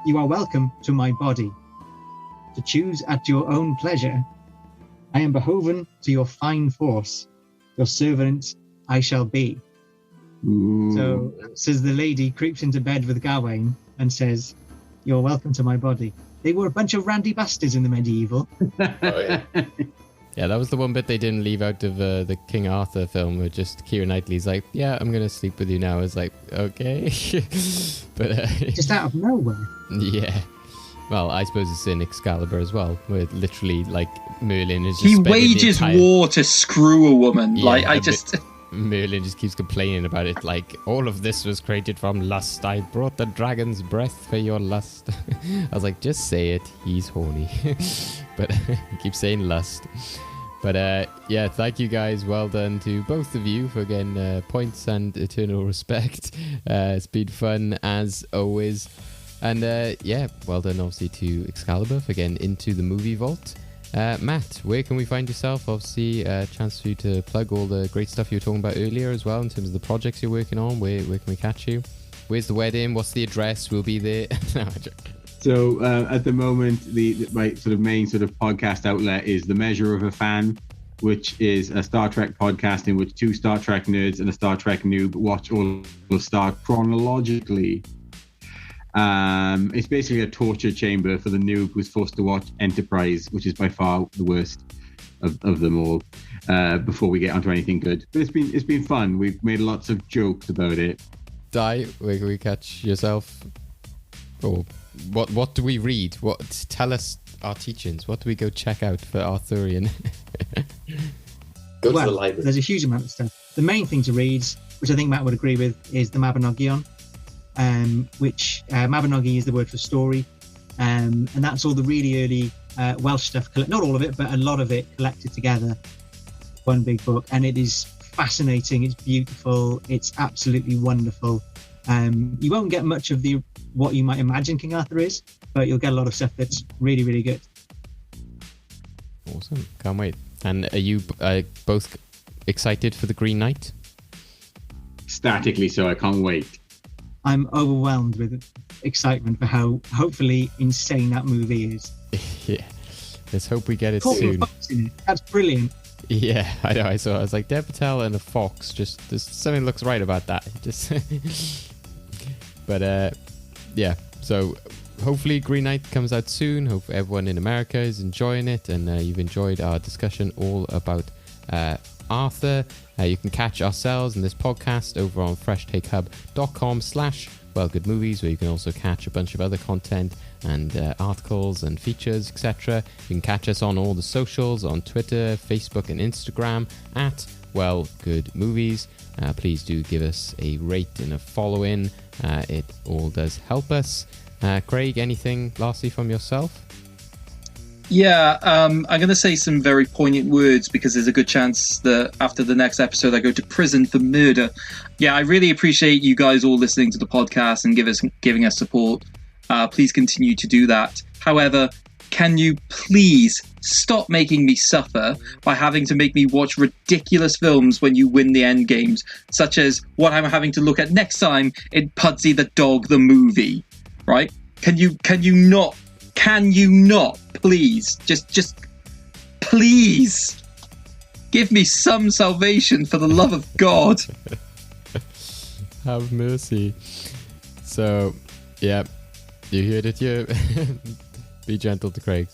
you are welcome to my body. To choose at your own pleasure, I am behoven to your fine force. Your servant I shall be. Ooh. So, says the lady, creeps into bed with Gawain and says, you're welcome to my body. They were a bunch of randy bastards in the medieval. Oh, yeah. Yeah, that was the one bit they didn't leave out of the King Arthur film, where just Keira Knightley's like, yeah, I'm going to sleep with you now. It's like, okay. But Just out of nowhere. yeah. Well, I suppose it's in Excalibur as well, where literally, like, Merlin is just He spending the wages entire- war to screw a woman. Yeah, like, I a just... Merlin just keeps complaining about it, like, all of this was created from lust. I brought the dragon's breath for your lust. I was like, just say it. He's horny. But he keeps saying lust. But yeah, thank you guys. Well done to both of you for getting points and eternal respect. It's been fun as always. And yeah, well done obviously to Excalibur for getting into the movie vault. Matt, where can we find yourself? Obviously, a chance for you to plug all the great stuff you were talking about earlier as well in terms of the projects you're working on. Where can we catch you? Where's the wedding? What's the address? We'll be there. No, I'm joking. So at the moment, my sort of main sort of podcast outlet is The Measure of a Fan, which is a Star Trek podcast in which two Star Trek nerds and a Star Trek noob watch all of Star chronologically. It's basically a torture chamber for the noob who's forced to watch Enterprise, which is by far the worst of them all, before we get onto anything good. But it's been fun. We've made lots of jokes about it. Di, where can we catch yourself? Or what do we read? Tell us our teachings. What do we go check out for Arthurian? Go to the library. There's a huge amount of stuff. The main thing to read, which I think Matt would agree with, is the Mabinogion, which Mabinogi is the word for story, and that's all the really early Welsh stuff. Not all of it, but a lot of it collected together. One big book, and it is fascinating. It's beautiful. It's absolutely wonderful. You won't get much of what you might imagine King Arthur is, but you'll get a lot of stuff that's really, really good. Awesome. Can't wait. And are you both excited for the Green Knight? Statically so, I can't wait. I'm overwhelmed with excitement for how hopefully insane that movie is. Yeah. Let's hope we get it Courtney soon. Fox in it. That's brilliant. Yeah, I know. I was like, Dev Patel and a fox. Just there's something looks right about that. Just, but yeah. So hopefully Green Knight comes out soon. Hope everyone in America is enjoying it, and you've enjoyed our discussion all about Arthur. You can catch ourselves and this podcast over on freshtakehub.com/wellgoodmovies, where you can also catch a bunch of other content and articles and features, etc. You can catch us on all the socials, on Twitter, Facebook and Instagram at wellgoodmovies. Please do give us a rate and a follow in. It all does help us. Craig, anything lastly from yourself? Yeah, I'm going to say some very poignant words because there's a good chance that after the next episode I go to prison for murder. Yeah, I really appreciate you guys all listening to the podcast and giving us support. Please continue to do that. However, can you please stop making me suffer by having to make me watch ridiculous films when you win the end games, such as what I'm having to look at next time in Pudsey the Dog the movie, right? Can you not please just please give me some salvation for the love of God. Have mercy. So yeah, you heard it here. Be gentle to Craig.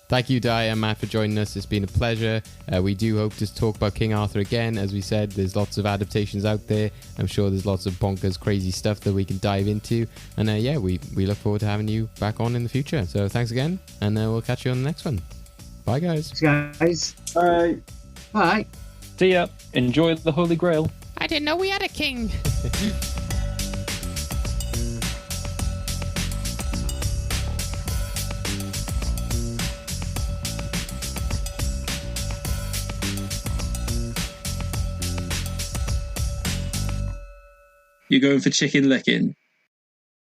Thank you, Di and Matt, for joining us. It's been a pleasure. We do hope to talk about King Arthur again. As we said, there's lots of adaptations out there. I'm sure there's lots of bonkers, crazy stuff that we can dive into. And yeah, we look forward to having you back on in the future. So thanks again, and we'll catch you on the next one. Bye, guys. Thanks, guys. Bye. Bye. See ya. Enjoy the Holy Grail. I didn't know we had a king. You're going for chicken licking.